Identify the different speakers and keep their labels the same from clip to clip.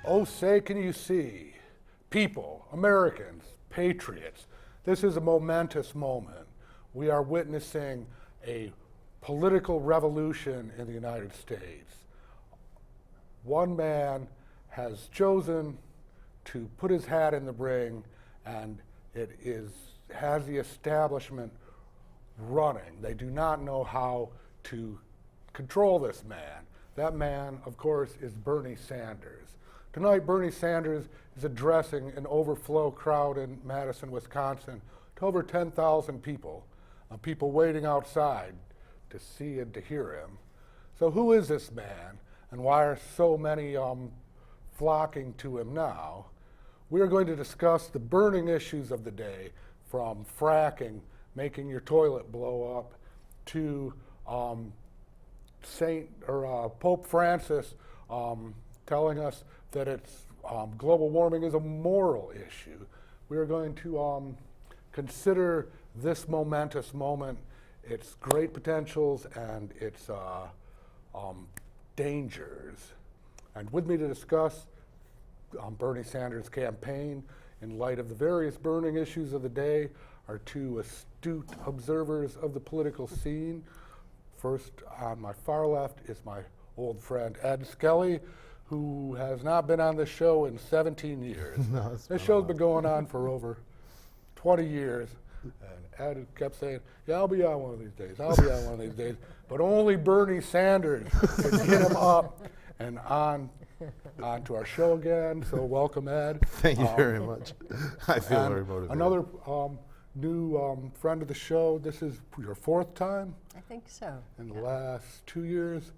Speaker 1: Oh, say can you see, people, Americans, patriots, this is a momentous moment. We are witnessing a political revolution in the United States. One man has chosen to put his hat in the ring, and has the establishment running. They do not know how to control this man. That man, of course, is Bernie Sanders. Tonight, Bernie Sanders is addressing an overflow crowd in Madison, Wisconsin, to over 10,000 people, people waiting outside to see and to hear him. So who is this man, and why are so many flocking to him now? We are going to discuss the burning issues of the day, from fracking, making your toilet blow up, to Pope Francis telling us that global warming is a moral issue. We are going to consider this momentous moment, its great potentials and its dangers. And with me to discuss Bernie Sanders' campaign in light of the various burning issues of the day are two astute observers of the political scene. First, on my far left, is my old friend Ed Skellie, who has not been on this show in 17 years.
Speaker 2: No,
Speaker 1: this show's been going on for over 20 years. And Ed kept saying, yeah, I'll be on one of these days, I'll be on one of these days. But only Bernie Sanders can get him up and on to our show again. So welcome, Ed.
Speaker 2: Thank you very much. I feel very motivated.
Speaker 1: Another new friend of the show. This is your fourth time?
Speaker 3: I think so.
Speaker 1: In the last 2 years.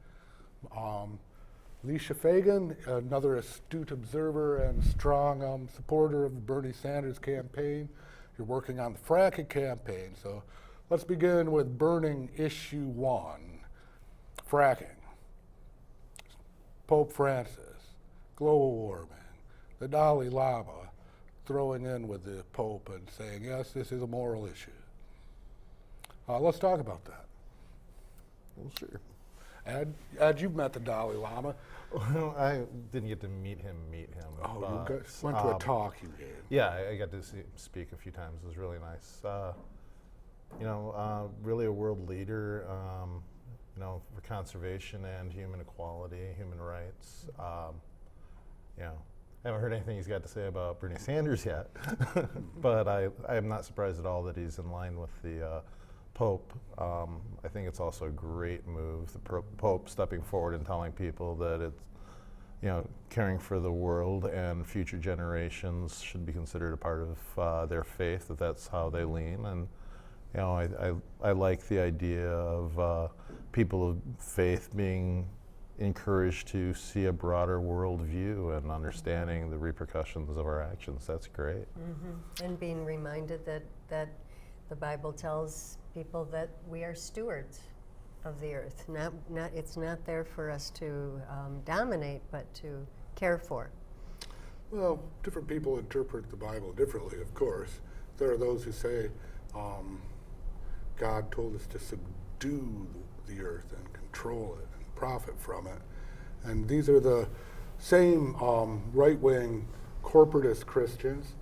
Speaker 1: Leesha Fagan, another astute observer and strong supporter of the Bernie Sanders campaign. You're working on the fracking campaign. So let's begin with burning issue 1, fracking. Pope Francis, global warming, the Dalai Lama throwing in with the Pope and saying, yes, this is a moral issue. Let's talk about that.
Speaker 2: Well, sure.
Speaker 1: Ed, you've met the Dalai Lama.
Speaker 2: Well, I didn't get to meet him.
Speaker 1: Oh, you went to a talk you gave.
Speaker 2: Yeah, I got to speak a few times. It was really nice. Really a world leader, for conservation and human equality, human rights. I haven't heard anything he's got to say about Bernie Sanders yet, but I am not surprised at all that he's in line with the Pope. I think it's also a great move, the Pope stepping forward and telling people that it's, caring for the world and future generations should be considered a part of their faith, that's how they lean. And I like the idea of people of faith being encouraged to see a broader world view and understanding the repercussions of our actions. That's great.
Speaker 3: Mm-hmm. And being reminded that the Bible tells people that we are stewards of the earth. It's not there for us to dominate, but to care for.
Speaker 1: Well, different people interpret the Bible differently, of course. There are those who say God told us to subdue the earth and control it and profit from it. And these are the same right-wing corporatist Christians,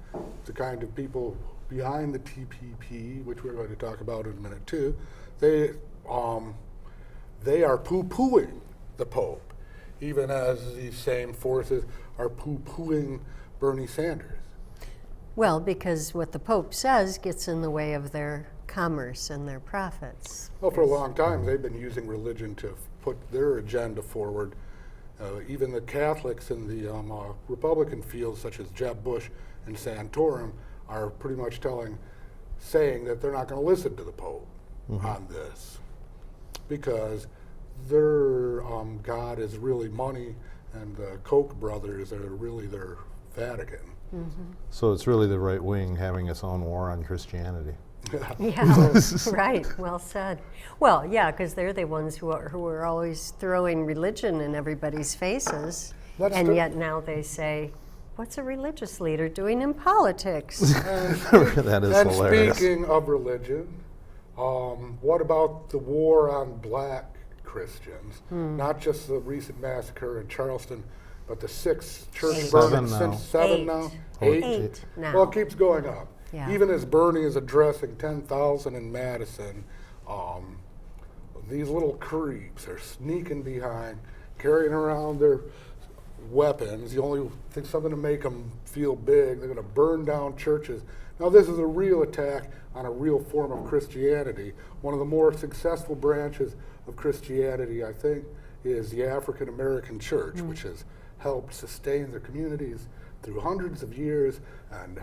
Speaker 1: the kind of people behind the TPP, which we're going to talk about in a minute too. They are poo-pooing the Pope, even as these same forces are poo-pooing Bernie Sanders.
Speaker 3: Well, because what the Pope says gets in the way of their commerce and their profits.
Speaker 1: Well, for a long time, they've been using religion to put their agenda forward. Even the Catholics in the Republican fields, such as Jeb Bush and Santorum, are pretty much saying that they're not going to listen to the Pope on this, because their God is really money, and the Koch brothers are really their Vatican.
Speaker 3: Mm-hmm.
Speaker 2: So it's really the right wing having its own war on Christianity.
Speaker 3: Yeah, right. Well said. Well, yeah, because they're the ones who are always throwing religion in everybody's faces, and yet now they say, "What's a religious leader doing in politics?"
Speaker 2: That is
Speaker 1: and
Speaker 2: hilarious.
Speaker 1: Speaking of religion, what about the war on black Christians? Not just the recent massacre in Charleston, but the 6 church
Speaker 3: Eight.
Speaker 1: burnings,
Speaker 2: Seven now.
Speaker 1: since 7
Speaker 3: Eight.
Speaker 1: now?
Speaker 3: Eight now.
Speaker 1: Well, it keeps going up.
Speaker 3: Yeah.
Speaker 1: Even as Bernie is addressing 10,000 in Madison, these little creeps are sneaking behind, carrying around their weapons. The only thing, something to make them feel big. They're going to burn down churches. Now, this is a real attack on a real form of Christianity. One of the more successful branches of Christianity, I think, is the African American Church, which has helped sustain their communities through hundreds of years and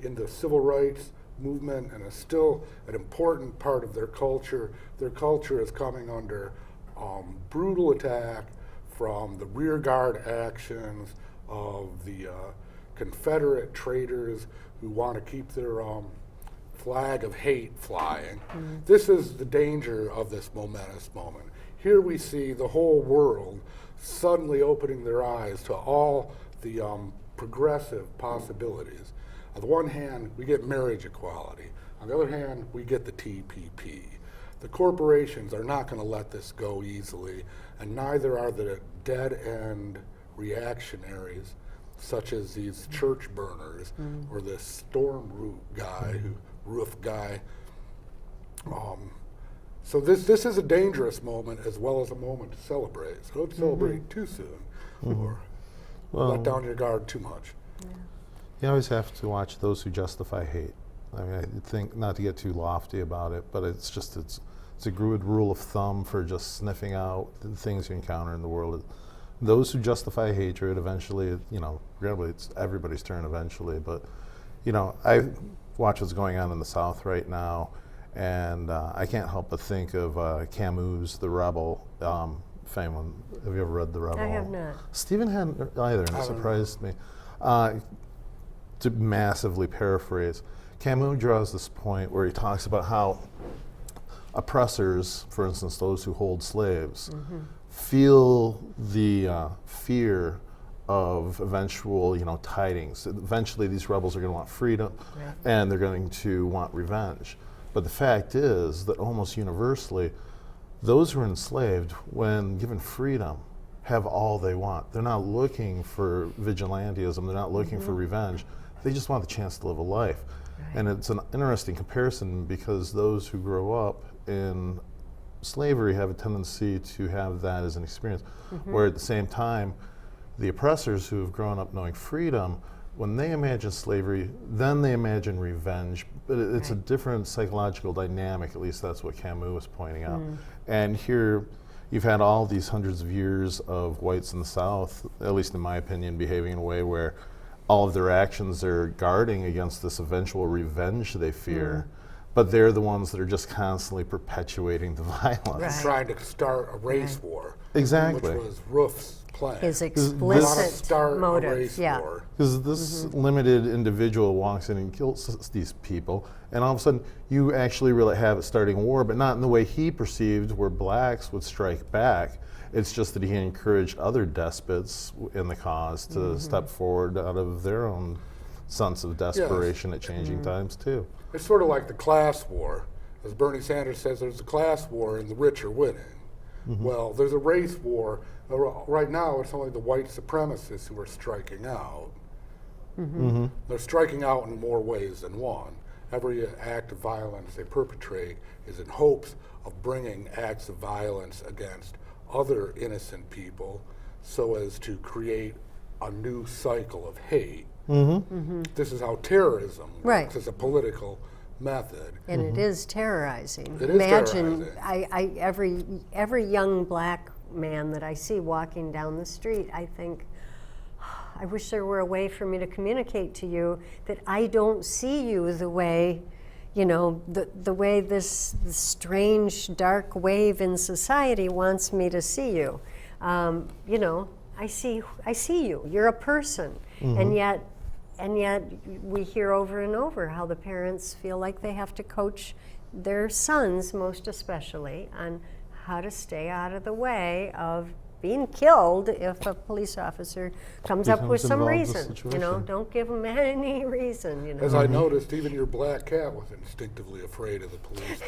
Speaker 1: in the civil rights movement, and is still an important part of their culture. Their culture is coming under brutal attack from the rear guard actions of the Confederate traitors who want to keep their flag of hate flying. This is the danger of this momentous moment. Here we see the whole world suddenly opening their eyes to all the progressive possibilities. On the one hand, we get marriage equality. On the other hand, we get the TPP. The corporations are not going to let this go easily, and neither are the dead-end reactionaries, such as these church burners or this storm roof guy. So this is a dangerous moment as well as a moment to celebrate. So don't celebrate too soon or let down your guard too much.
Speaker 2: You always have to watch those who justify hate. I mean, I think, not to get too lofty about it, but it's a good rule of thumb for just sniffing out the things you encounter in the world. Those who justify hatred, eventually, really it's everybody's turn eventually, but, I watch what's going on in the South right now, and I can't help but think of Camus' The Rebel, famous. Have you ever read The Rebel?
Speaker 3: I have not.
Speaker 2: Stephen hadn't either, and it surprised me. To massively paraphrase, Camus draws this point where he talks about how oppressors, for instance, those who hold slaves, feel the fear of eventual, tidings. Eventually, these rebels are going to want freedom, and they're going to want revenge. But the fact is that almost universally, those who are enslaved, when given freedom, have all they want. They're not looking for vigilantism. They're not looking for revenge. They just want the chance to live a life. And it's an interesting comparison because those who grow up in slavery have a tendency to have that as an experience, where at the same time, the oppressors who have grown up knowing freedom, when they imagine slavery, then they imagine revenge, but it's a different psychological dynamic. At least that's what Camus was pointing out. And here, you've had all these hundreds of years of whites in the South, at least in my opinion, behaving in a way where all of their actions are guarding against this eventual revenge they fear, but they're the ones that are just constantly perpetuating the violence.
Speaker 1: Trying to start a race war.
Speaker 2: Exactly.
Speaker 1: Which was Roof's plan.
Speaker 3: His
Speaker 1: Want to
Speaker 3: explicit
Speaker 1: start a
Speaker 3: motive.
Speaker 1: race war.
Speaker 2: Because this limited individual walks in and kills these people, and all of a sudden you actually really have it starting a war, but not in the way he perceived, where blacks would strike back. It's just that he encouraged other despots in the cause to step forward out of their own sense of desperation at changing times too.
Speaker 1: It's sort of like the class war. As Bernie Sanders says, there's a class war and the rich are winning. Well, there's a race war. Right now, it's only the white supremacists who are striking out. They're striking out in more ways than one. Every act of violence they perpetrate is in hopes of bringing acts of violence against other innocent people so as to create a new cycle of hate. This is how terrorism works as a political method.
Speaker 3: And it is terrorizing.
Speaker 1: It is
Speaker 3: Imagine,
Speaker 1: terrorizing.
Speaker 3: every young black man that I see walking down the street, I think, I wish there were a way for me to communicate to you that I don't see you the way, the way this strange dark wave in society wants me to see you. I see you. You're a person, and yet we hear over and over how the parents feel like they have to coach their sons, most especially, on how to stay out of the way of being killed if a police officer comes up with some reason. Don't give them any reason.
Speaker 1: As I noticed, even your black cat was instinctively afraid of the police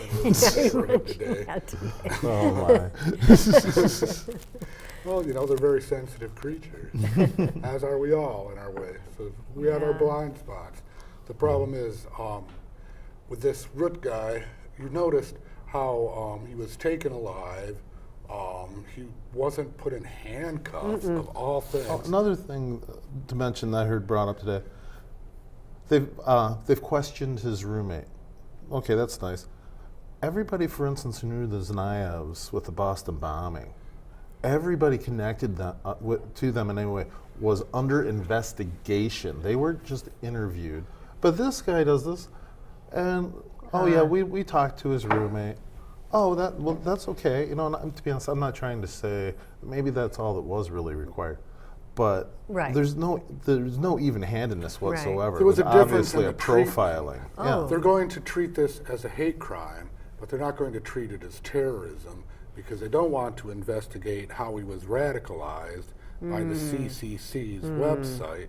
Speaker 1: when we were today.
Speaker 2: Oh my.
Speaker 1: Well, you know, they're very sensitive creatures, as are we all in our way. So we have our
Speaker 3: Yeah.
Speaker 1: blind spots. The problem is, with this Root guy, you noticed how he was taken alive. He wasn't put in handcuffs, of all things.
Speaker 2: Oh, another thing to mention that I heard brought up today, they've questioned his roommate. Okay, that's nice. Everybody, for instance, who knew the Znayevs with the Boston bombing, everybody connected to them in any way was under investigation. They weren't just interviewed. But this guy does this, and we talked to his roommate. Oh, that's okay. You know, to be honest, I'm not trying to say maybe that's all that was really required, but
Speaker 3: Right.
Speaker 2: there's no even-handedness whatsoever.
Speaker 1: There was
Speaker 2: It
Speaker 1: a difference
Speaker 2: obviously
Speaker 1: in
Speaker 2: a
Speaker 1: the treatment.
Speaker 2: profiling.
Speaker 3: Oh.
Speaker 1: They're going to treat this as a hate crime, but they're not going to treat it as terrorism because they don't want to investigate how he was radicalized by the CCC's website.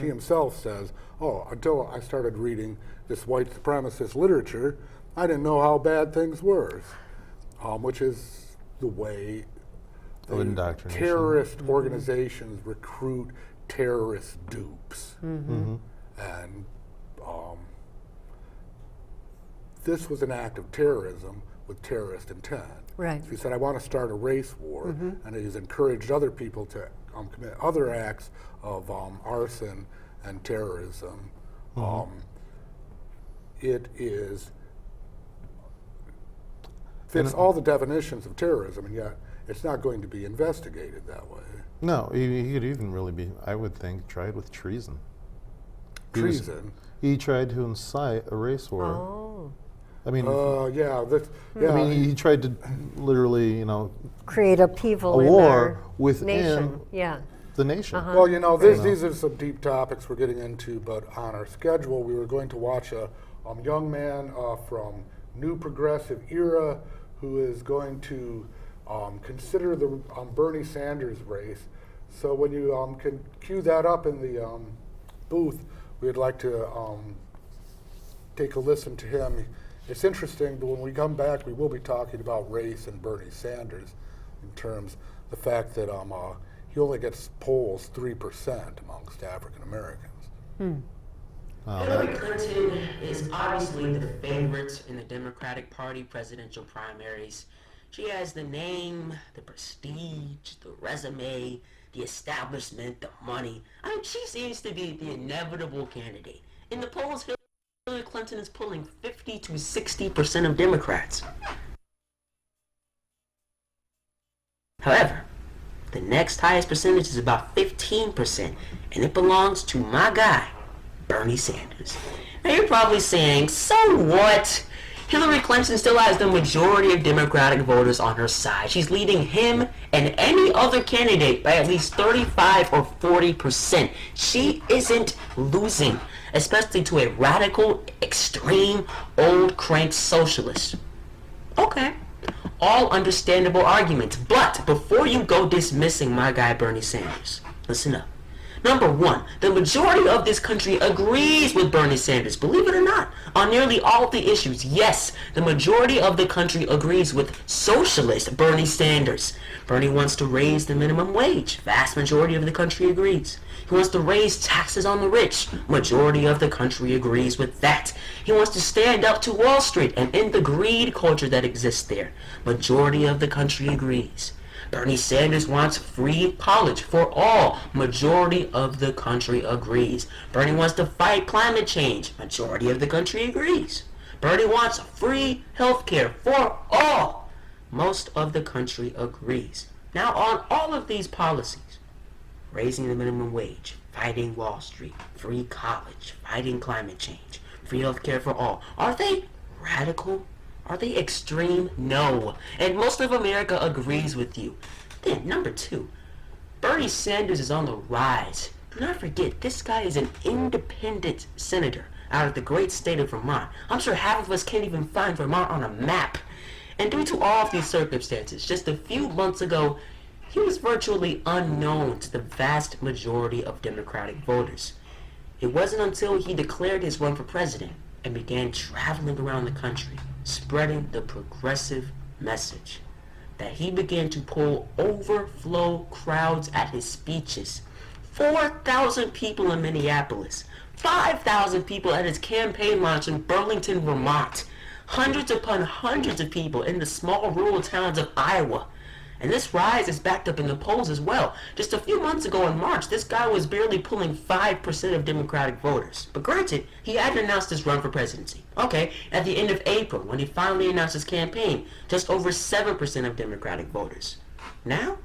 Speaker 1: She himself says, oh, until I started reading this white supremacist literature, I didn't know how bad things were, which is the way
Speaker 2: Of indoctrination.
Speaker 1: terrorist organizations recruit terrorist dupes. And this was an act of terrorism with terrorist intent.
Speaker 3: Right.
Speaker 1: So he said, I want to start a race war, and he's encouraged other people to commit other acts of arson and terrorism. It fits all the definitions of terrorism, and yet it's not going to be investigated that way.
Speaker 2: No, he could even really be, I would think, tried with treason.
Speaker 1: Treason.
Speaker 2: He tried to incite a race war.
Speaker 3: Oh.
Speaker 2: I mean,
Speaker 1: Yeah.
Speaker 2: he tried to literally,
Speaker 3: Create upheaval
Speaker 2: a
Speaker 3: in
Speaker 2: war
Speaker 3: our
Speaker 2: within
Speaker 3: nation. Yeah.
Speaker 2: the nation.
Speaker 1: Well, these are some deep topics we're getting into, but on our schedule, we were going to watch a young man from New Progressive Era who is going to consider the Bernie Sanders race. So when you can cue that up in the booth, we'd like to take a listen to him. It's interesting, but when we come back, we will be talking about race and Bernie Sanders in terms of the fact that he only gets polls 3% amongst African Americans.
Speaker 4: Hillary Clinton is obviously the favorite in the Democratic Party presidential primaries. She has the name, the prestige, the resume, the establishment, the money. I mean, she seems to be the inevitable candidate. In the polls, Hillary Clinton is pulling 50 to 60% of Democrats. However, the next highest percentage is about 15%, and it belongs to my guy, Bernie Sanders. Now you're probably saying, so what? Hillary Clinton still has the majority of Democratic voters on her side. She's leading him and any other candidate by at least 35 or 40%. She isn't losing, especially to a radical, extreme, old crank socialist. Okay, all understandable arguments, but before you go dismissing my guy Bernie Sanders, listen up. Number one, the majority of this country agrees with Bernie Sanders, believe it or not, on nearly all of the issues. Yes, the majority of the country agrees with socialist Bernie Sanders. Bernie wants to raise the minimum wage. Vast majority of the country agrees. He wants to raise taxes on the rich. Majority of the country agrees with that. He wants to stand up to Wall Street and end the greed culture that exists there. Majority of the country agrees. Bernie Sanders wants free college for all. Majority of the country agrees. Bernie wants to fight climate change. Majority of the country agrees. Bernie wants free health care for all. Most of the country agrees. Now on all of these policies, raising the minimum wage, fighting Wall Street, free college, fighting climate change, free health care for all, are they radical? Are they extreme? No. And most of America agrees with you. Then, number two, Bernie Sanders is on the rise. Do not forget, this guy is an independent senator out of the great state of Vermont. I'm sure half of us can't even find Vermont on a map. And due to all of these circumstances, just a few months ago, he was virtually unknown to the vast majority of Democratic voters. It wasn't until he declared his run for president and began traveling around the country, spreading the progressive message. that he began to pull overflow crowds at his speeches. 4,000 people in Minneapolis, 5,000 people at his campaign launch in Burlington, Vermont, hundreds upon hundreds of people in the small rural towns of Iowa. And this rise is backed up in the polls as well. Just a few months ago in March, this guy was barely pulling 5% of Democratic voters. But granted, he hadn't announced his run for presidency. Okay, at the end of April, when he finally announced his campaign, just over 7% of Democratic voters. Now,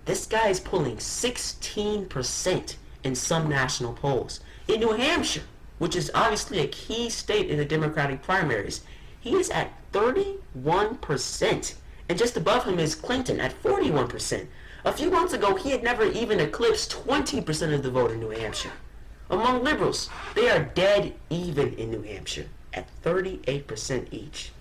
Speaker 4: this guy is pulling 16% in some national polls. In New Hampshire, which is obviously a key state in the Democratic primaries, he is at 31%. And just above him is Clinton at 41%. A few months ago, he had never even eclipsed 20% of the vote in New Hampshire. Among liberals, they are dead even in New Hampshire at 38% each.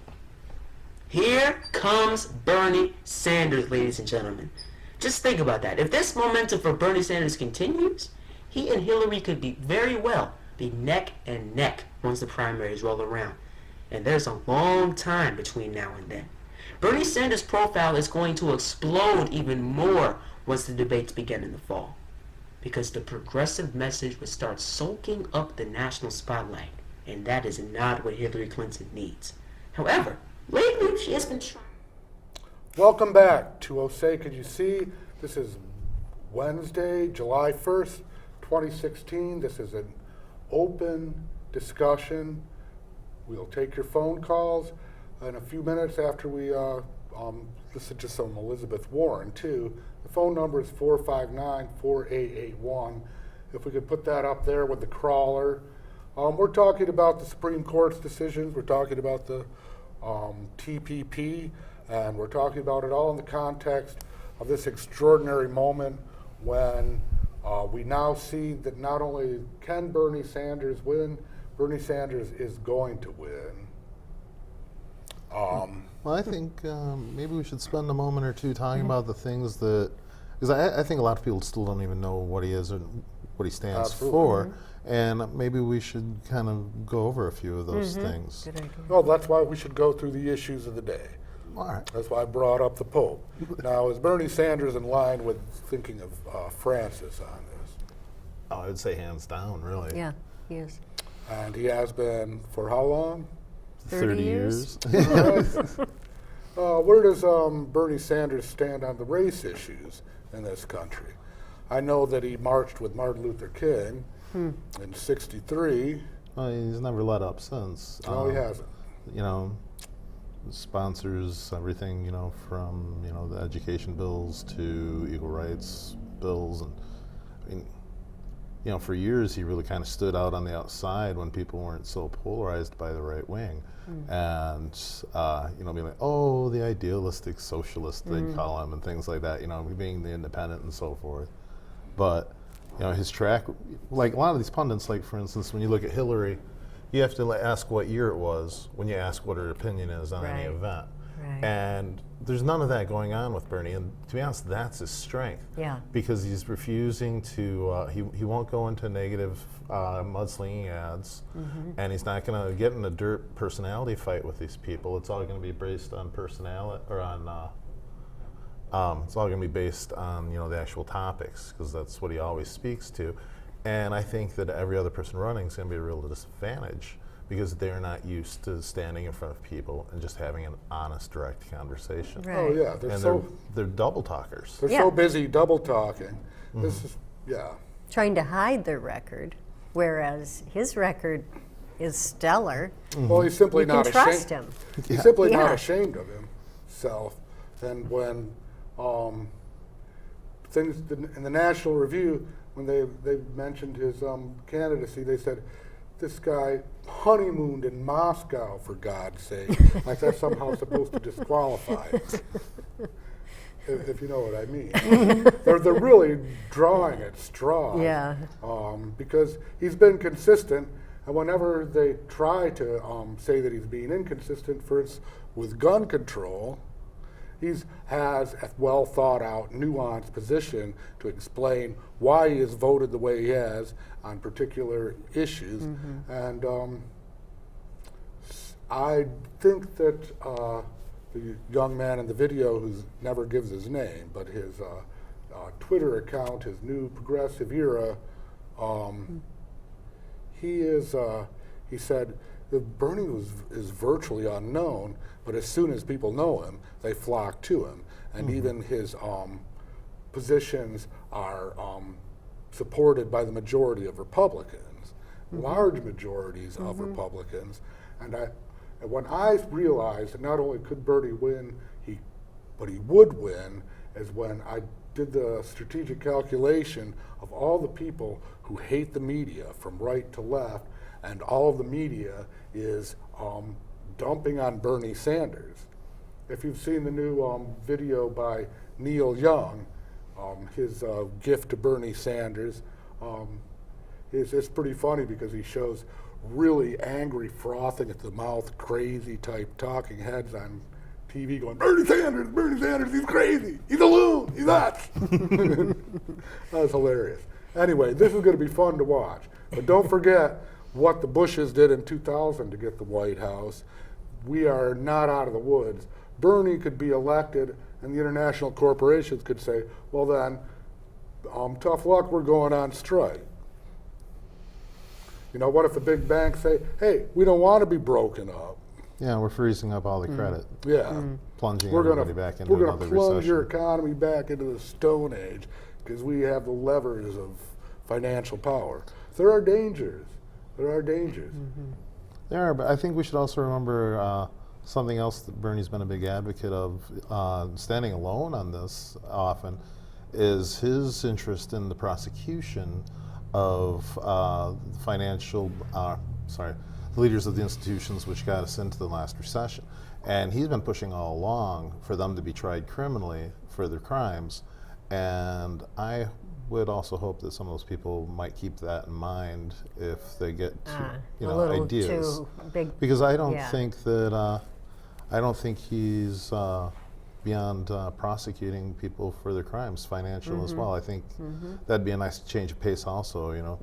Speaker 4: Here comes Bernie Sanders, ladies and gentlemen. Just think about that. If this momentum for Bernie Sanders continues, he and Hillary could be very well be neck and neck once the primaries roll around. And there's a long time between now and then. Bernie Sanders' profile is going to explode even more once the debates begin in the fall, because the progressive message would start soaking up the national spotlight, and that is not what Hillary Clinton needs. However, lately she has been trying.
Speaker 1: Welcome back to OSE Could You See? This is Wednesday, July 1st, 2016. This is an open discussion. We'll take your phone calls in a few minutes after we listen to some Elizabeth Warren, too. The phone number is 459-4881. If we could put that up there with the crawler. We're talking about the Supreme Court's decisions. We're talking about the TPP. And we're talking about it all in the context of this extraordinary moment when we now see that not only can Bernie Sanders win, Bernie Sanders is going to win.
Speaker 2: Well, I think maybe we should spend a moment or two talking about the things that, because I think a lot of people still don't even know what he is and what he stands for, and maybe we should kind of go over a few of those things.
Speaker 3: Good idea.
Speaker 1: Well, that's why we should go through the issues of the day.
Speaker 2: All right.
Speaker 1: That's why I brought up the Pope. Now, is Bernie Sanders in line with thinking of Francis on this?
Speaker 2: Oh, I would say hands down, really.
Speaker 3: Yeah, he is.
Speaker 1: And he has been for how long?
Speaker 3: 30 years?
Speaker 1: Where does Bernie Sanders stand on the race issues in this country? I know that he marched with Martin Luther King in '63.
Speaker 2: Well, he's never let up since.
Speaker 1: No, he hasn't.
Speaker 2: You know, sponsors everything, you know, from, you know, the education bills to equal rights bills. And I mean, you know, for years he really kind of stood out on the outside when people weren't so polarized by the right wing. And, you know, being like, oh, the idealistic socialist, they'd call him, and things like that, you know, being the independent and so forth. But, you know, his track, like a lot of these pundits, like for instance, when you look at Hillary, you have to ask what year it was when you ask what her opinion is on any event.
Speaker 3: Right.
Speaker 2: And there's none of that going on with Bernie, and to be honest, that's his strength.
Speaker 3: Yeah.
Speaker 2: Because he's refusing to, he won't go into negative mudslinging ads, and he's not going to get in a dirt personality fight with these people. It's all going to be based on personality, or on, it's all going to be based on, you know, the actual topics, because that's what he always speaks to. And I think that every other person running is going to be a real disadvantage, because they're not used to standing in front of people and just having an honest, direct conversation.
Speaker 3: Right.
Speaker 1: Oh yeah,
Speaker 2: They're double talkers.
Speaker 1: they're so busy double talking. This is
Speaker 3: Trying to hide their record, whereas his record is stellar.
Speaker 1: Well, he's simply
Speaker 3: You
Speaker 1: not
Speaker 3: can trust
Speaker 1: ashamed.
Speaker 3: him.
Speaker 1: He's simply not
Speaker 3: Yeah.
Speaker 1: ashamed of himself. And when things in the National Review, when they mentioned his candidacy, they said, "This guy honeymooned in Moscow, for God's sake." Like that's somehow supposed to disqualify him. If you know what I mean. They're really drawing at straws.
Speaker 3: Yeah.
Speaker 1: Because he's been consistent, and whenever they try to say that he's being inconsistent, with gun control, he has a well thought out, nuanced position to explain why he has voted the way he has on particular issues. And I think that the young man in the video who never gives his name, but his Twitter account, his New Progressive Era, he said that Bernie is virtually unknown, but as soon as people know him, they flock to him. And even his positions are supported by the majority of Republicans, large majorities of Republicans. And when I realized that not only could Bernie win, but he would win, is when I did the strategic calculation of all the people who hate the media from right to left, and all of the media is dumping on Bernie Sanders. If you've seen the new video by Neil Young, his gift to Bernie Sanders, it's pretty funny because he shows really angry, frothing at the mouth, crazy type talking heads on TV going, Bernie Sanders, he's crazy, he's a loon, he's nuts. That was hilarious. Anyway, this is going to be fun to watch. But don't forget what the Bushes did in 2000 to get the White House. We are not out of the woods. Bernie could be elected, and the international corporations could say, well then, tough luck, we're going on strike. You know, what if the big banks say, hey, we don't want to be broken up?
Speaker 2: Yeah, we're freezing up all the credit.
Speaker 1: Yeah.
Speaker 2: Plunging
Speaker 1: We're
Speaker 2: everybody back into another recession.
Speaker 1: We're going to plunge your economy back into the Stone Age because we have the levers of financial power. There are dangers. There are dangers.
Speaker 2: There are, but I think we should also remember something else that Bernie's been a big advocate of, standing alone on this often, is his interest in the prosecution of the leaders of the institutions which got us into the last recession. And he's been pushing all along for them to be tried criminally for their crimes. And I would also hope that some of those people might keep that in mind if they get ideas.
Speaker 3: Too big.
Speaker 2: Because I don't think that I don't think he's beyond prosecuting people for their crimes, financial as well. I think that'd be a nice change of pace also, you know.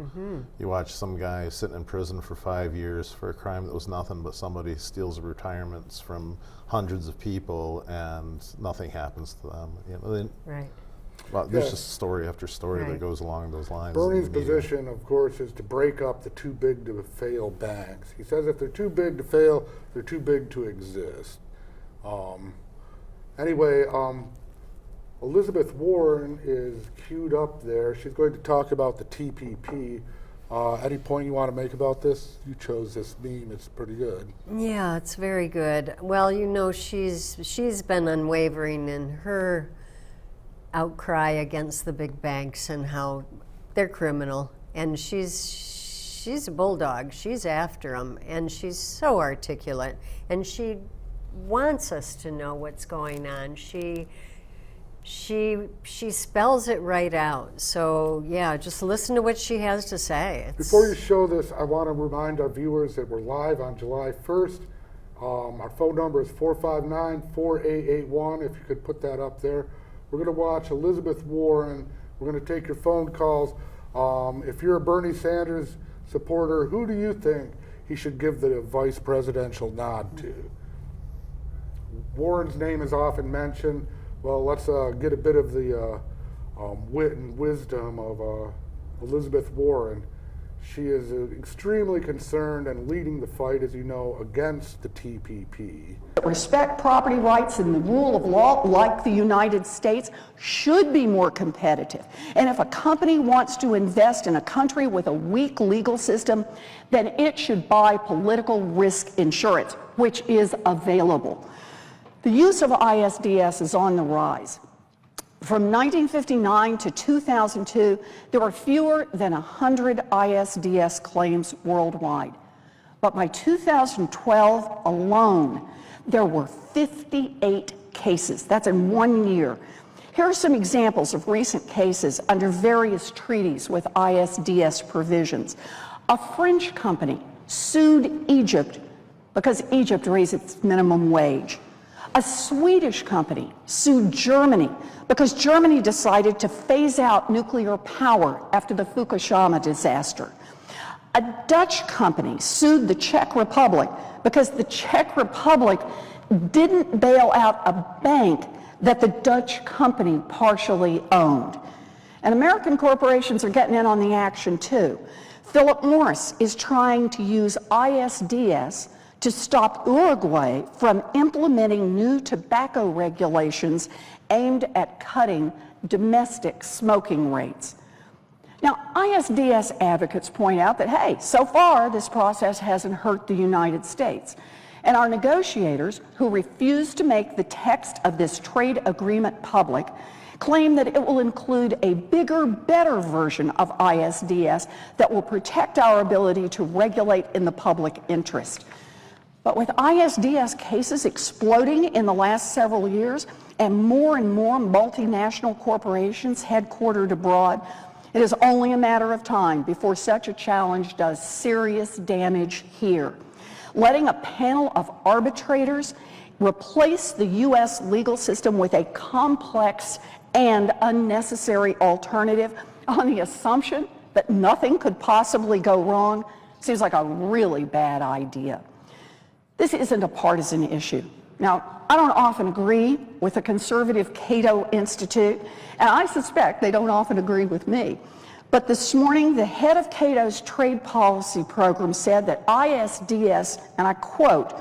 Speaker 2: You watch some guy sitting in prison for 5 years for a crime that was nothing but somebody steals retirements from hundreds of people and nothing happens to them. You know,
Speaker 3: Right.
Speaker 2: Well, there's just story after story that goes along those lines.
Speaker 1: Bernie's position, of course, is to break up the too big to fail banks. He says if they're too big to fail, they're too big to exist. Anyway, Elizabeth Warren is queued up there. She's going to talk about the TPP. Any point you want to make about this? You chose this meme. It's pretty good.
Speaker 3: Yeah, it's very good. Well, you know, she's been unwavering in her outcry against the big banks and how they're criminal. And she's a bulldog. She's after them, and she's so articulate. And she wants us to know what's going on. She spells it right out. So yeah, just listen to what she has to say.
Speaker 1: Before you show this, I want to remind our viewers that we're live on July 1st. Our phone number is 459-4881, if you could put that up there. We're going to watch Elizabeth Warren. We're going to take your phone calls. If you're a Bernie Sanders supporter, who do you think he should give the vice presidential nod to? Warren's name is often mentioned. Well, let's get a bit of the wit and wisdom of Elizabeth Warren. She is extremely concerned and leading the fight, as you know, against the TPP.
Speaker 5: Respect property rights and the rule of law, like the United States, should be more competitive. And if a company wants to invest in a country with a weak legal system, then it should buy political risk insurance, which is available. The use of ISDS is on the rise. From 1959 to 2002, there were fewer than 100 ISDS claims worldwide. But by 2012 alone, there were 58 cases. That's in 1 year. Here are some examples of recent cases under various treaties with ISDS provisions. A French company sued Egypt because Egypt raised its minimum wage. A Swedish company sued Germany because Germany decided to phase out nuclear power after the Fukushima disaster. A Dutch company sued the Czech Republic because the Czech Republic didn't bail out a bank that the Dutch company partially owned. And American corporations are getting in on the action too. Philip Morris is trying to use ISDS to stop Uruguay from implementing new tobacco regulations aimed at cutting domestic smoking rates. Now, ISDS advocates point out that, hey, so far this process hasn't hurt the United States. And our negotiators, who refuse to make the text of this trade agreement public, claim that it will include a bigger, better version of ISDS that will protect our ability to regulate in the public interest. But with ISDS cases exploding in the last several years and more multinational corporations headquartered abroad, it is only a matter of time before such a challenge does serious damage here. Letting a panel of arbitrators replace the U.S. legal system with a complex and unnecessary alternative on the assumption that nothing could possibly go wrong seems like a really bad idea. This isn't a partisan issue. Now, I don't often agree with the conservative Cato Institute, and I suspect they don't often agree with me. But this morning, the head of Cato's trade policy program said that ISDS, and I quote,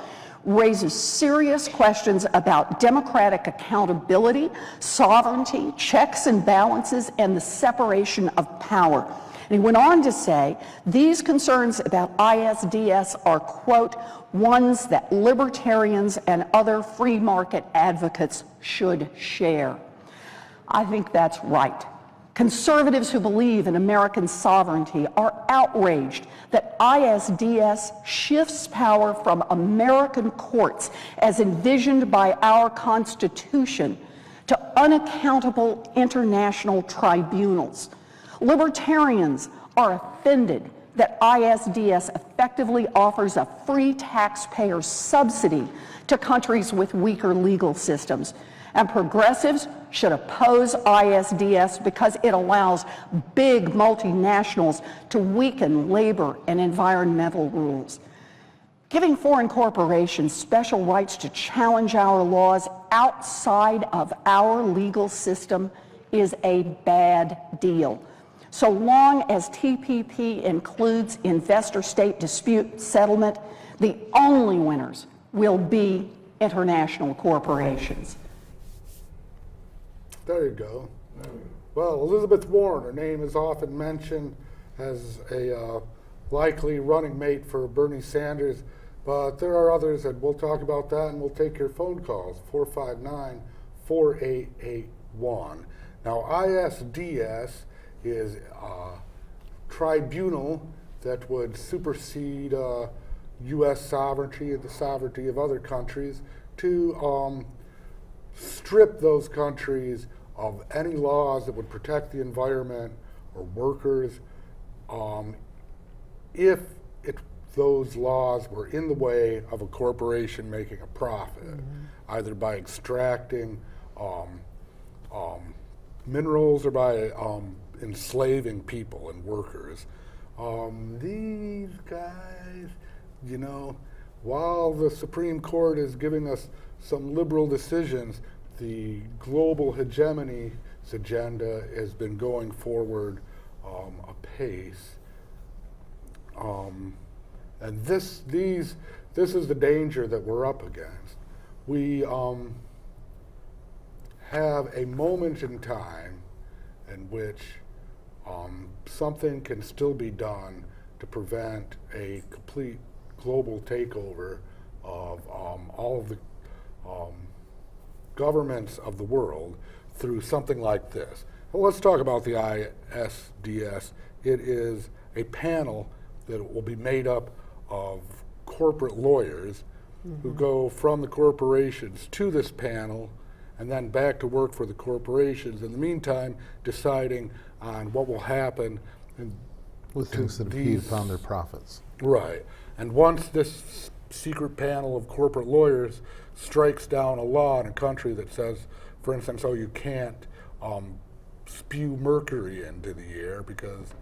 Speaker 5: raises serious questions about democratic accountability, sovereignty, checks and balances, and the separation of power. And he went on to say, these concerns about ISDS are, quote, ones that libertarians and other free market advocates should share. I think that's right. Conservatives who believe in American sovereignty are outraged that ISDS shifts power from American courts as envisioned by our Constitution to unaccountable international tribunals. Libertarians are offended that ISDS effectively offers a free taxpayer subsidy to countries with weaker legal systems. And progressives should oppose ISDS because it allows big multinationals to weaken labor and environmental rules. Giving foreign corporations special rights to challenge our laws outside of our legal system is a bad deal. So long as TPP includes investor-state dispute settlement, the only winners will be international corporations.
Speaker 1: There you go. Well, Elizabeth Warren, her name is often mentioned as a likely running mate for Bernie Sanders, but there are others, and we'll talk about that, and we'll take your phone calls, 459-4881. Now, ISDS is a tribunal that would supersede U.S. sovereignty and the sovereignty of other countries to strip those countries of any laws that would protect the environment or workers if those laws were in the way of a corporation making a profit, either by extracting minerals or by enslaving people and workers. These guys, you know, while the Supreme Court is giving us some liberal decisions, the global hegemony's agenda has been going forward apace. And this is the danger that we're up against. We have a moment in time in which something can still be done to prevent a complete global takeover of all of the governments of the world through something like this. Well, let's talk about the ISDS. It is a panel that will be made up of corporate lawyers who go from the corporations to this panel and then back to work for the corporations. In the meantime, deciding on what will happen
Speaker 2: with things that impede upon their profits.
Speaker 1: Right. And once this secret panel of corporate lawyers strikes down a law in a country that says, for instance, oh, you can't spew mercury into the air because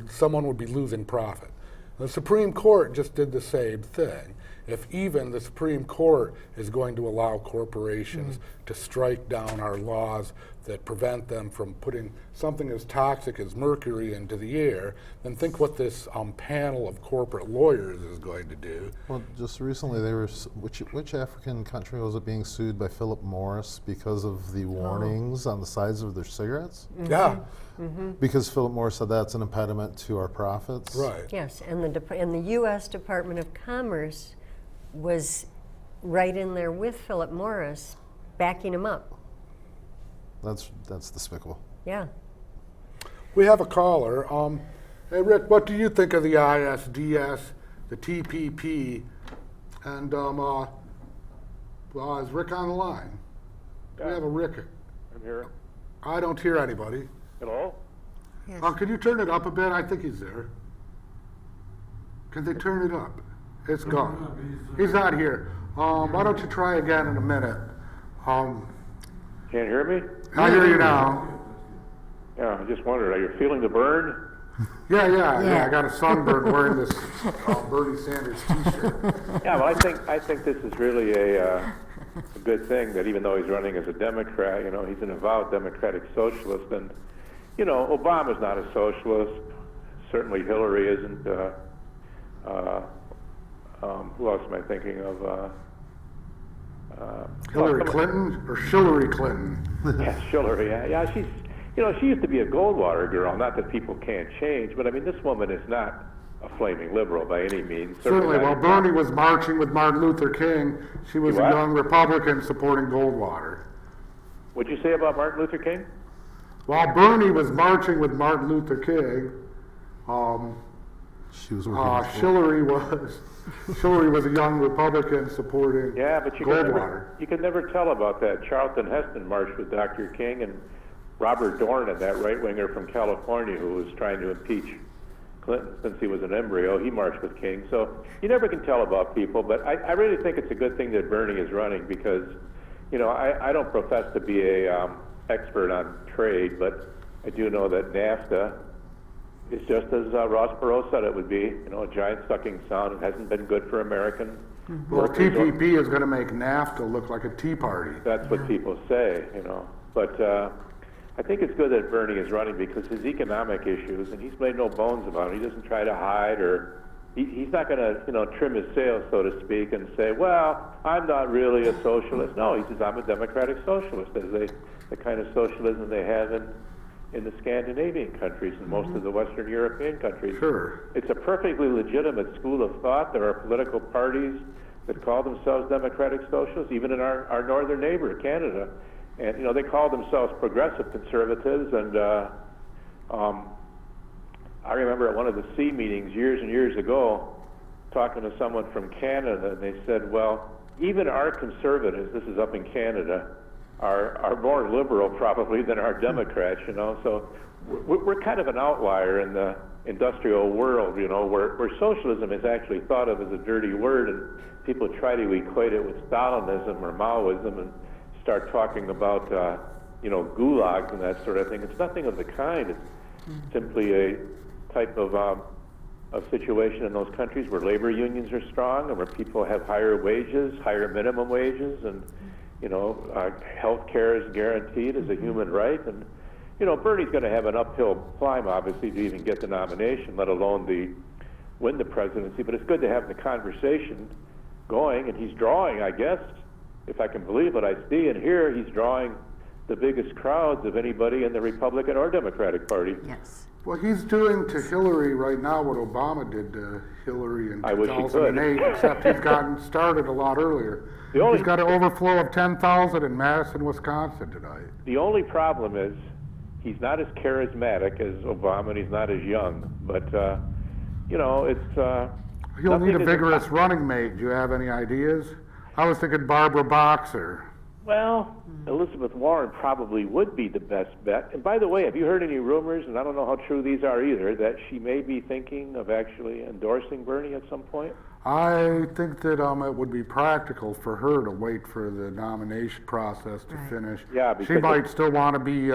Speaker 1: someone would be losing profit. The Supreme Court just did the same thing. if even the Supreme Court is going to allow corporations to strike down our laws that prevent them from putting something as toxic as mercury into the air, then think what this panel of corporate lawyers is going to do.
Speaker 2: Well, just recently, they were which African country was it being sued by Philip Morris because of the warnings on the sides of their cigarettes?
Speaker 1: Yeah,
Speaker 2: Because Philip Morris said that's an impediment to our profits.
Speaker 1: right.
Speaker 3: Yes, and the U.S. Department of Commerce was right in there with Philip Morris, backing him up.
Speaker 2: That's despicable.
Speaker 3: Yeah.
Speaker 1: We have a caller. Hey, Rick, what do you think of the ISDS, the TPP, and well, is Rick on the line? Do we have a Rick?
Speaker 6: I'm here.
Speaker 1: I don't hear anybody.
Speaker 6: Hello?
Speaker 1: Can you turn it up a bit? I think he's there. Can they turn it up? It's gone. He's not here. Why don't you try again in a minute?
Speaker 6: Can't hear me?
Speaker 1: I hear you now.
Speaker 6: Yeah, I just wondered, are you feeling the burn?
Speaker 1: Yeah. I got a sunburn wearing this Bernie Sanders T-shirt.
Speaker 6: Yeah, well, I think this is really a good thing that even though he's running as a Democrat, you know, he's an avowed democratic socialist, and you know, Obama's not a socialist. Certainly, Hillary isn't. Who else am I thinking of?
Speaker 1: Hillary Clinton or Hillary Clinton?
Speaker 6: Yeah, Hillary. Yeah, she's. You know, she used to be a Goldwater girl. Not that people can't change, but I mean, this woman is not a flaming liberal by any means.
Speaker 1: Certainly.
Speaker 6: not
Speaker 1: While
Speaker 6: in-
Speaker 1: Bernie was marching with Martin Luther King, she was a
Speaker 6: what?
Speaker 1: young Republican supporting Goldwater.
Speaker 6: What'd you say about Martin Luther King?
Speaker 1: While Bernie was marching with Martin Luther King,
Speaker 2: She was working.
Speaker 1: Hillary was a young Republican supporting
Speaker 6: Yeah, but
Speaker 1: Goldwater.
Speaker 6: you can never tell about that. Charlton Heston marched with Dr. King, and Robert Dornan, that right-winger from California who was trying to impeach Clinton since he was an embryo, he marched with King. So you never can tell about people, but I really think it's a good thing that Bernie is running because, you know, I don't profess to be a expert on trade, but I do know that NAFTA is just as Ross Perot said it would be, you know, a giant sucking sound. It hasn't been good for American
Speaker 1: Well,
Speaker 6: workers.
Speaker 1: TPP is going to make NAFTA look like a Tea Party.
Speaker 6: That's what people say, you know. But I think it's good that Bernie is running because his economic issues, and he's made no bones about it. He doesn't try to hide or he's not going to, you know, trim his sails, so to speak, and say, well, I'm not really a socialist. No, he says, I'm a democratic socialist, as the kind of socialism they have in the Scandinavian countries and most of the Western European countries.
Speaker 1: Sure.
Speaker 6: It's a perfectly legitimate school of thought. There are political parties that call themselves democratic socialists, even in our northern neighbor, Canada. And, you know, they call themselves progressive conservatives. And I remember at one of the S.E.E. meetings years and years ago, talking to someone from Canada, and they said, well, even our conservatives, this is up in Canada, are more liberal probably than our Democrats, you know. So we're kind of an outlier in the industrial world, you know, where socialism is actually thought of as a dirty word, and people try to equate it with Stalinism or Maoism and start talking about, you know, gulags and that sort of thing. It's nothing of the kind. It's simply a type of situation in those countries where labor unions are strong and where people have higher wages, higher minimum wages, and you know, health care is guaranteed as a human right. And, you know, Bernie's going to have an uphill climb, obviously, to even get the nomination, let alone win the presidency. But it's good to have the conversation going. And he's drawing, I guess, if I can believe what I see and hear, he's drawing the biggest crowds of anybody in the Republican or Democratic Party.
Speaker 3: Yes.
Speaker 1: Well, he's doing to Hillary right now what Obama did to Hillary in
Speaker 6: I wish he could.
Speaker 1: 2008, except he's gotten started a lot earlier.
Speaker 6: The only-
Speaker 1: He's got an overflow of 10,000 in Madison, Wisconsin tonight.
Speaker 6: The only problem is he's not as charismatic as Obama, and he's not as young. But, you know, it's...
Speaker 1: He'll need a
Speaker 6: nothing is
Speaker 1: vigorous running mate. Do you have any ideas? I was thinking Barbara Boxer.
Speaker 6: Well, Elizabeth Warren probably would be the best bet. And by the way, have you heard any rumors, and I don't know how true these are either, that she may be thinking of actually endorsing Bernie at some point?
Speaker 1: I think that it would be practical for her to wait for the nomination process to finish.
Speaker 6: Yeah,
Speaker 1: she
Speaker 6: because
Speaker 1: might still want to be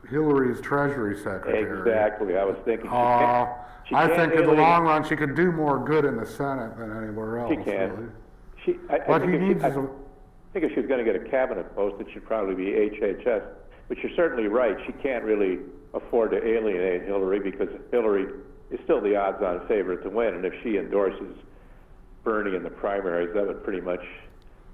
Speaker 1: Hillary's Treasury Secretary.
Speaker 6: Exactly. I was thinking.
Speaker 1: I think in the long run she could do more good in the Senate than anywhere else.
Speaker 6: She can.
Speaker 1: Really.
Speaker 6: I think if she was going to get a cabinet post, it should probably be HHS. But you're certainly right. She can't really afford to alienate Hillary because Hillary is still the odds-on favorite to win. And if she endorses Bernie in the primaries, that would pretty much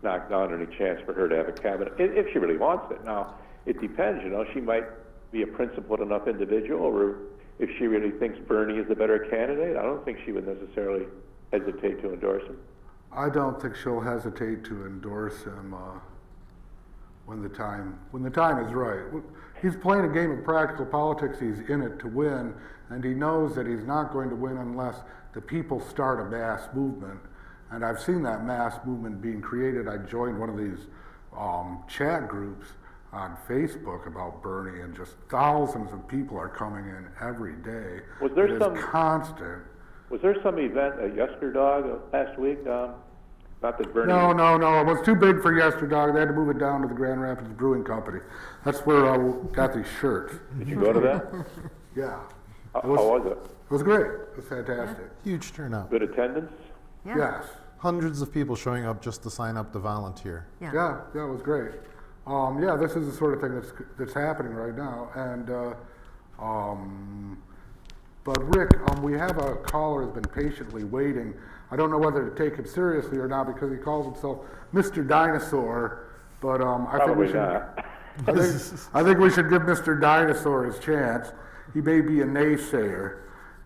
Speaker 6: knock down any chance for her to have a cabinet, if she really wants it. Now, it depends. You know, she might be a principled enough individual, or if she really thinks Bernie is the better candidate, I don't think she would necessarily hesitate to endorse him.
Speaker 1: I don't think she'll hesitate to endorse him when the time is right. He's playing a game of practical politics. He's in it to win, and he knows that he's not going to win unless the people start a mass movement. And I've seen that mass movement being created. I joined one of these chat groups on Facebook about Bernie, and just thousands of people are coming in every day.
Speaker 6: Was there
Speaker 1: it is constant.
Speaker 6: Was there some event at Yesterdog last week? Not that Bernie.
Speaker 1: No. It was too big for Yesterdog. They had to move it down to the Grand Rapids Brewing Company. That's where I got these shirts.
Speaker 6: Did you go to that?
Speaker 1: Yeah.
Speaker 6: How was it?
Speaker 1: It was great. It was fantastic.
Speaker 2: Huge turnout.
Speaker 6: Good attendance?
Speaker 3: Yeah.
Speaker 1: Yes.
Speaker 2: Hundreds of people showing up just to sign up to volunteer.
Speaker 1: Yeah, it was great. This is the sort of thing that's happening right now. And but Rick, we have a caller who's been patiently waiting. I don't know whether to take him seriously or not because he calls himself Mr. Dinosaur. But I think we should. I think we should give Mr. Dinosaur his chance. He may be a naysayer,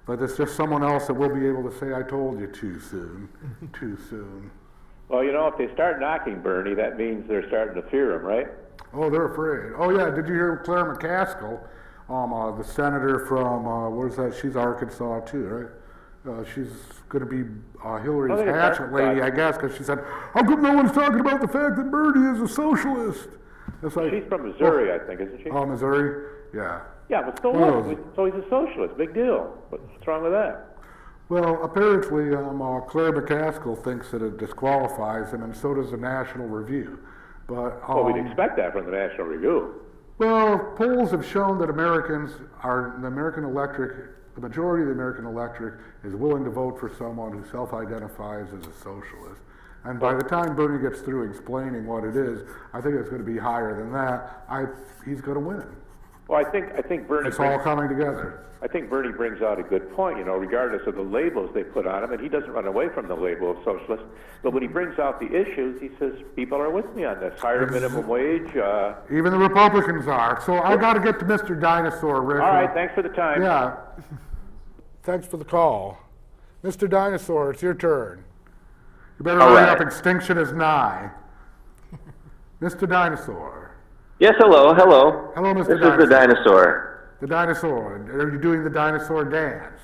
Speaker 1: but it's just someone else that will be able to say, "I told you too soon, too soon."
Speaker 6: Well, you know, if they start knocking Bernie, that means they're starting to fear him, right?
Speaker 1: Oh, they're afraid. Oh, yeah. Did you hear Claire McCaskill, the senator from, where's that? She's Arkansas, too, right? She's going to be Hillary's hatchet lady, I guess, because she said, how come no one's talking about the fact that Bernie is a socialist? It's like,
Speaker 6: she's from Missouri, I think, isn't she?
Speaker 1: Oh, Missouri? Yeah.
Speaker 6: Yeah, but still, look, so he's a socialist. Big deal. What's wrong with that?
Speaker 1: Well, apparently, Claire McCaskill thinks that it disqualifies him, and so does the National Review. But
Speaker 6: well, we'd expect that from the National Review.
Speaker 1: Well, polls have shown that the majority of the American electorate is willing to vote for someone who self-identifies as a socialist. And by the time Bernie gets through explaining what it is, I think it's going to be higher than that. He's going to win.
Speaker 6: Well, I think Bernie.
Speaker 1: It's all coming together.
Speaker 6: I think Bernie brings out a good point, you know, regardless of the labels they put on him, and he doesn't run away from the label of socialist. But when he brings out the issues, he says, people are with me on this. Higher minimum wage.
Speaker 1: Even the Republicans are. So I got to get to Mr. Dinosaur, Rick.
Speaker 6: All right, thanks for the time.
Speaker 1: Yeah. Thanks for the call. Mr. Dinosaur, it's your turn. You better hurry up, extinction is nigh. Mr. Dinosaur.
Speaker 7: Yes, hello.
Speaker 1: Hello, Mr. Dinosaur.
Speaker 7: This is the dinosaur.
Speaker 1: The dinosaur. Are you doing the dinosaur dance?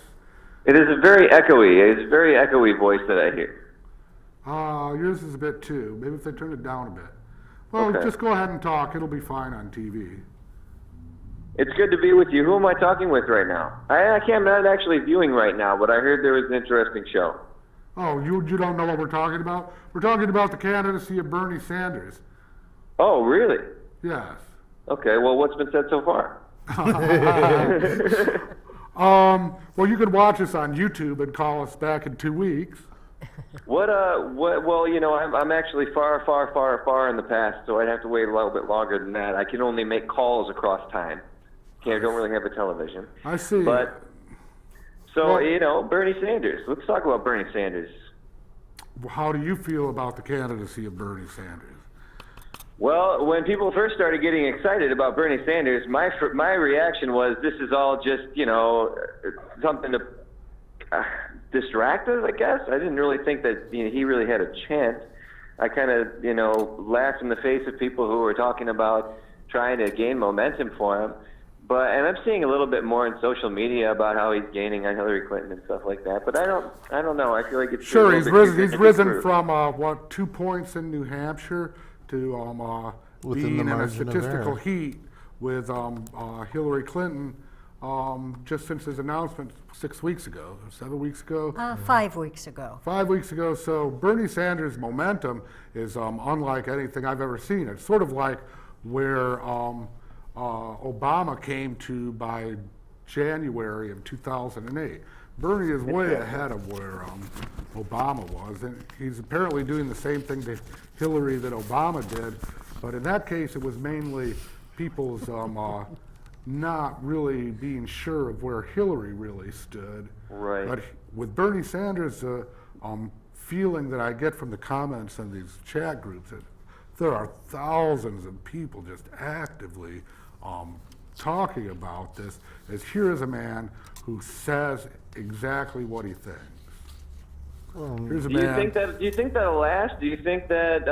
Speaker 7: It is a very echoey voice that I hear.
Speaker 1: Yours is a bit too. Maybe if they turn it down a bit. Well,
Speaker 7: Okay.
Speaker 1: Just go ahead and talk. It'll be fine on TV.
Speaker 7: It's good to be with you. Who am I talking with right now? I'm not actually viewing right now, but I heard there was an interesting show.
Speaker 1: Oh, you don't know what we're talking about? We're talking about the candidacy of Bernie Sanders.
Speaker 7: Oh, really?
Speaker 1: Yes.
Speaker 7: Okay, well, what's been said so far?
Speaker 1: Well, you could watch us on YouTube and call us back in 2 weeks.
Speaker 7: Well, you know, I'm actually far in the past, so I'd have to wait a little bit longer than that. I can only make calls across time. I don't really have a television.
Speaker 1: I see.
Speaker 7: But, so, you know, Bernie Sanders. Let's talk about Bernie Sanders.
Speaker 1: How do you feel about the candidacy of Bernie Sanders?
Speaker 7: Well, when people first started getting excited about Bernie Sanders, my reaction was, this is all just, you know, something to distract us, I guess. I didn't really think that he really had a chance. I kind of, you know, laughed in the face of people who were talking about trying to gain momentum for him. And I'm seeing a little bit more in social media about how he's gaining on Hillary Clinton and stuff like that. But I don't know. I feel like it's
Speaker 1: sure. He's risen from 2 points in New Hampshire to being in a statistical heat with Hillary Clinton just since his announcement 6 weeks ago, 7 weeks ago.
Speaker 3: 5 weeks ago.
Speaker 1: 5 weeks ago. So Bernie Sanders' momentum is unlike anything I've ever seen. It's sort of like where Obama Obama came to by January of 2008. Bernie is way ahead of where Obama was, and he's apparently doing the same thing to Hillary that Obama did, but in that case it was mainly people's not really being sure of where Hillary really stood.
Speaker 7: Right.
Speaker 1: But with Bernie Sanders, feeling that I get from the comments in these chat groups, that there are thousands of people just actively talking about this, is here is a man who says exactly what he thinks. Here's a
Speaker 7: Do you
Speaker 1: man.
Speaker 7: think that'll last? Do you think that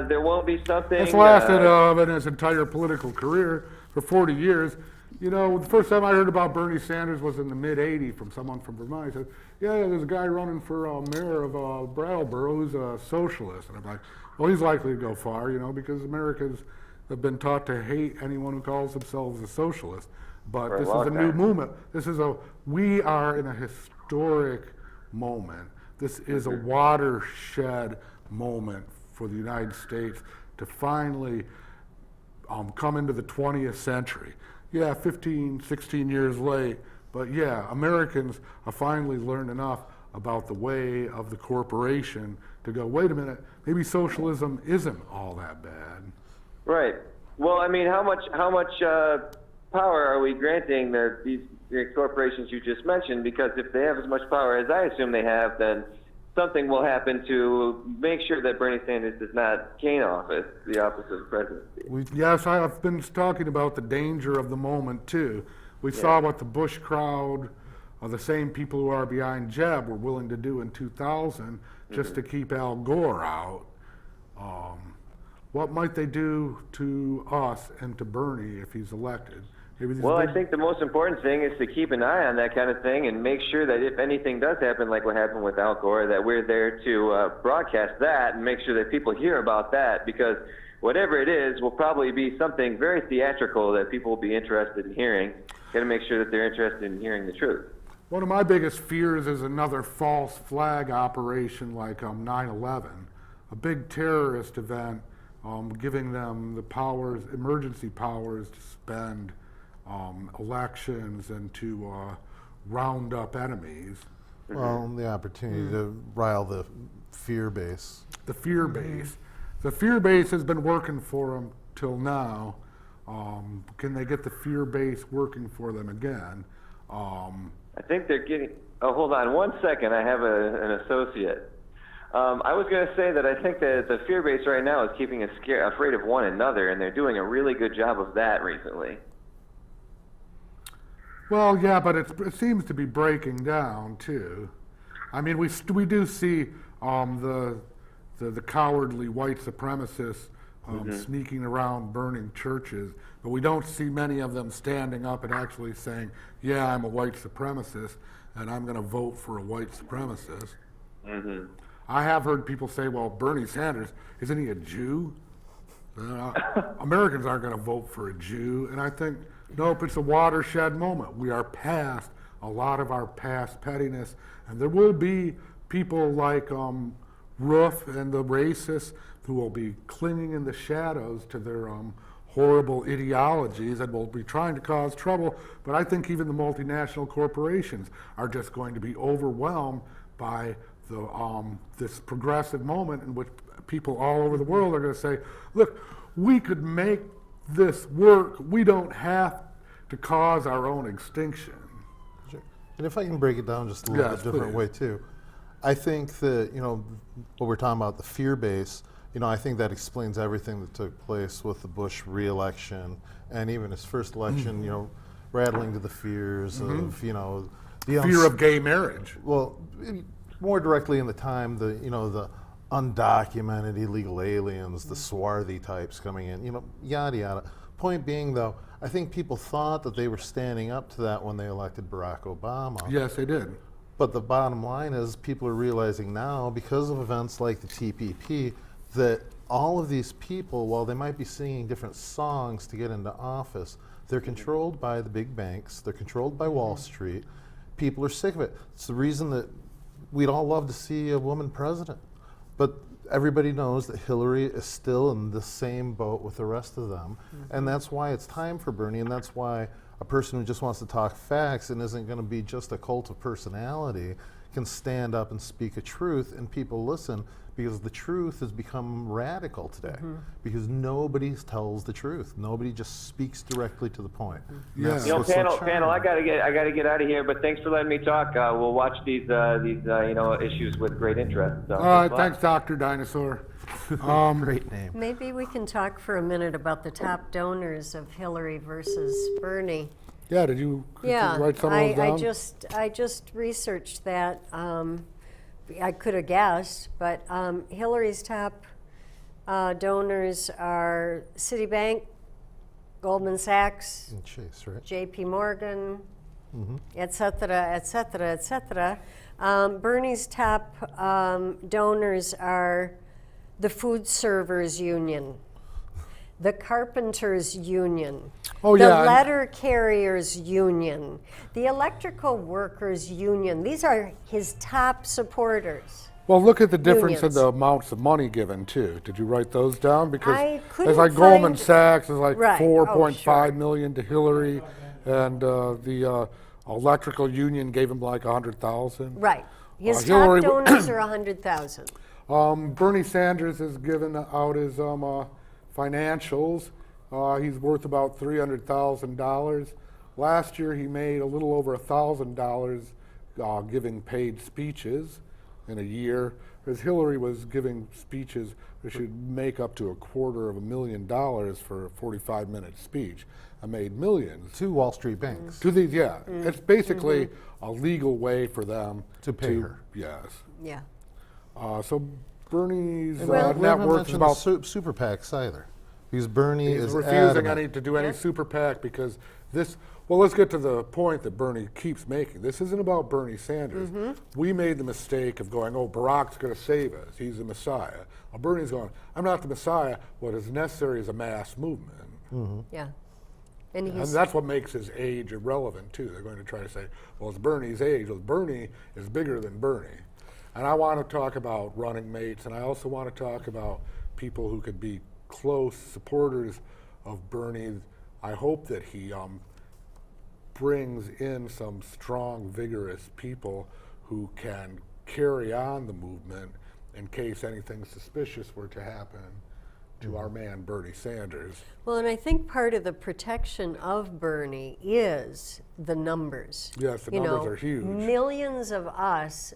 Speaker 7: there won't be something?
Speaker 1: It's lasted in his entire political career for 40 years. You know, the first time I heard about Bernie Sanders was in the mid-'80s from someone from Vermont. He said, yeah, there's a guy running for mayor of Brattleboro who's a socialist. And I'm like, well, he's likely to go far, you know, because Americans have been taught to hate anyone who calls themselves a socialist. But
Speaker 7: For a
Speaker 1: this is
Speaker 7: long
Speaker 1: a new
Speaker 7: time.
Speaker 1: movement. We are in a historic moment. This is a watershed moment for the United States to finally come into the 20th century. Yeah, 15, 16 years late, but yeah, Americans have finally learned enough about the way of the corporation to go, wait a minute, maybe socialism isn't all that bad.
Speaker 7: Right. Well, I mean, how much power are we granting these corporations you just mentioned? Because if they have as much power as I assume they have, then something will happen to make sure that Bernie Sanders does not gain office, the office of presidency.
Speaker 1: Yes, I've been talking about the danger of the moment too. We saw what the Bush crowd, the same people who are behind Jeb, were willing to do in 2000 just to keep Al Gore out. What might they do to us and to Bernie if he's elected?
Speaker 7: Well, I think the most important thing is to keep an eye on that kind of thing and make sure that if anything does happen, like what happened with Al Gore, that we're there to broadcast that and make sure that people hear about that, because whatever it is will probably be something very theatrical that people will be interested in hearing. Got to make sure that they're interested in hearing the truth.
Speaker 1: One of my biggest fears is another false flag operation like 9/11, a big terrorist event, giving them the powers, emergency powers to spend elections and to round up enemies.
Speaker 2: Well, the opportunity to rile the fear base.
Speaker 1: The fear base. The fear base has been working for them till now. Can they get the fear base working for them again?
Speaker 7: I think they're getting. Oh, hold on 1 second. I have an associate. I was going to say that I think that the fear base right now is keeping us afraid of one another, and they're doing a really good job of that recently.
Speaker 1: Well, yeah, but it seems to be breaking down too. I mean, we do see the cowardly white supremacists sneaking around burning churches, but we don't see many of them standing up and actually saying, yeah, I'm a white supremacist and I'm going to vote for a white supremacist. I have heard people say, well, Bernie Sanders, isn't he a Jew? Americans aren't going to vote for a Jew. And I think, nope, it's a watershed moment. We are past a lot of our past pettiness, and there will be people like Roof and the racists who will be clinging in the shadows to their horrible ideologies and will be trying to cause trouble. But I think even the multinational corporations are just going to be overwhelmed by this progressive moment in which people all over the world are going to say, look, we could make this work. We don't have to cause our own extinction.
Speaker 2: Sure. And if I can break it down just a little bit different way too, I think that, what we're talking about, the fear base, I think that explains everything that took place with the Bush re-election and even his first election, rattling to the fears of, the
Speaker 1: fear of gay marriage.
Speaker 2: Well, more directly in the time, the undocumented illegal aliens, the swarthy types coming in, yada yada. Point being, though, I think people thought that they were standing up to that when they elected Barack Obama.
Speaker 1: Yes, they did.
Speaker 2: But the bottom line is people are realizing now, because of events like the TPP, that all of these people, while they might be singing different songs to get into office, they're controlled by the big banks, they're controlled by Wall Street. People are sick of it. It's the reason that we'd all love to see a woman president. But everybody knows that Hillary is still in the same boat with the rest of them. And that's why it's time for Bernie, and that's why a person who just wants to talk facts and isn't going to be just a cult of personality can stand up and speak a truth, and people listen, because the truth has become radical today, because nobody tells the truth. Nobody just speaks directly to the point. And that's
Speaker 7: You know,
Speaker 2: what's so
Speaker 7: panel,
Speaker 2: charming.
Speaker 7: I gotta get out of here. But thanks for letting me talk. We'll watch these issues with great interest. So,
Speaker 1: All right, thanks, Dr. Dinosaur.
Speaker 2: Great name.
Speaker 3: Maybe we can talk for a minute about the top donors of Hillary versus Bernie.
Speaker 1: Yeah, did you
Speaker 3: Yeah,
Speaker 1: write some of those down?
Speaker 3: I just researched that. I could have guessed, but Hillary's top donors are Citibank, Goldman Sachs,
Speaker 2: And Chase, right?
Speaker 3: J.P. Morgan, et cetera, et cetera, et cetera. Bernie's top donors are the Food Servers Union, the Carpenters Union,
Speaker 1: Oh,
Speaker 3: the
Speaker 1: yeah,
Speaker 3: Letter Carriers Union, the Electrical Workers Union. These are his top supporters.
Speaker 1: Well, look at the difference in
Speaker 3: Unions.
Speaker 1: the amounts of money given too. Did you write those down? Because
Speaker 3: I couldn't
Speaker 1: it's like Goldman
Speaker 3: find-
Speaker 1: Sachs is like
Speaker 3: Right. Oh,
Speaker 1: 4.5
Speaker 3: sure.
Speaker 1: million to Hillary, and the electrical union gave him like 100,000.
Speaker 3: Right. His
Speaker 1: Hillary
Speaker 3: top donors are 100,000.
Speaker 1: Bernie Sanders has given out his financials. He's worth about $300,000. Last year, he made a little over $1,000 giving paid speeches in a year, whereas Hillary was giving speeches that should make up to $250,000 for a 45-minute speech. I made millions.
Speaker 2: 2 Wall Street banks.
Speaker 1: To these, yeah, it's basically a legal way for them
Speaker 2: To pay her.
Speaker 1: Yes.
Speaker 3: Yeah.
Speaker 1: So Bernie's
Speaker 3: Well-
Speaker 2: We
Speaker 1: net
Speaker 2: haven't
Speaker 1: worth is
Speaker 2: mentioned
Speaker 1: about.
Speaker 2: the super PACs either, because Bernie
Speaker 1: He's
Speaker 2: is
Speaker 1: refusing
Speaker 2: adamant.
Speaker 1: to do any super PAC because this. Well, let's get to the point that Bernie keeps making. This isn't about Bernie Sanders. We made the mistake of going, "Oh, Barack's going to save us. He's the Messiah." Well, Bernie's going, "I'm not the Messiah. What is necessary is a mass movement."
Speaker 3: Yeah. And
Speaker 1: And
Speaker 3: he's
Speaker 1: that's what makes his age irrelevant, too. They're going to try to say, well, it's Bernie's age. Well, Bernie is bigger than Bernie. And I want to talk about running mates, and I also want to talk about people who could be close supporters of Bernie. I hope that he brings in some strong, vigorous people who can carry on the movement in case anything suspicious were to happen to our man Bernie Sanders.
Speaker 3: well, and I think part of the protection of Bernie is the numbers.
Speaker 1: Yes, the
Speaker 3: You
Speaker 1: numbers
Speaker 3: know,
Speaker 1: are huge.
Speaker 3: Millions of us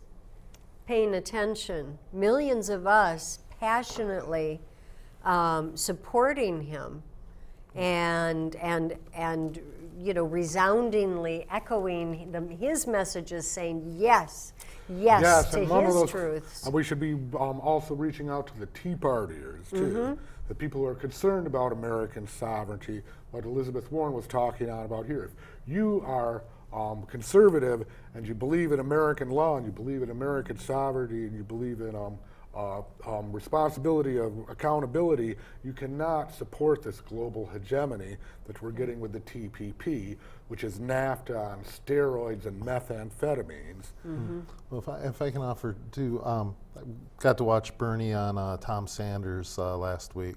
Speaker 3: paying attention, millions of us passionately supporting him, and resoundingly echoing his messages, saying yes to
Speaker 1: and one of
Speaker 3: his
Speaker 1: those,
Speaker 3: truths.
Speaker 1: we should be also reaching out to the Tea Partiers too, the people who are concerned about American sovereignty. What Elizabeth Warren was talking on about here. If you are conservative and you believe in American law and you believe in American sovereignty and you believe in responsibility of accountability, you cannot support this global hegemony that we're getting with the TPP, which is NAFTA on steroids and methamphetamines.
Speaker 2: Well, if I can offer to, I got to watch Bernie on Tom Sanders last week,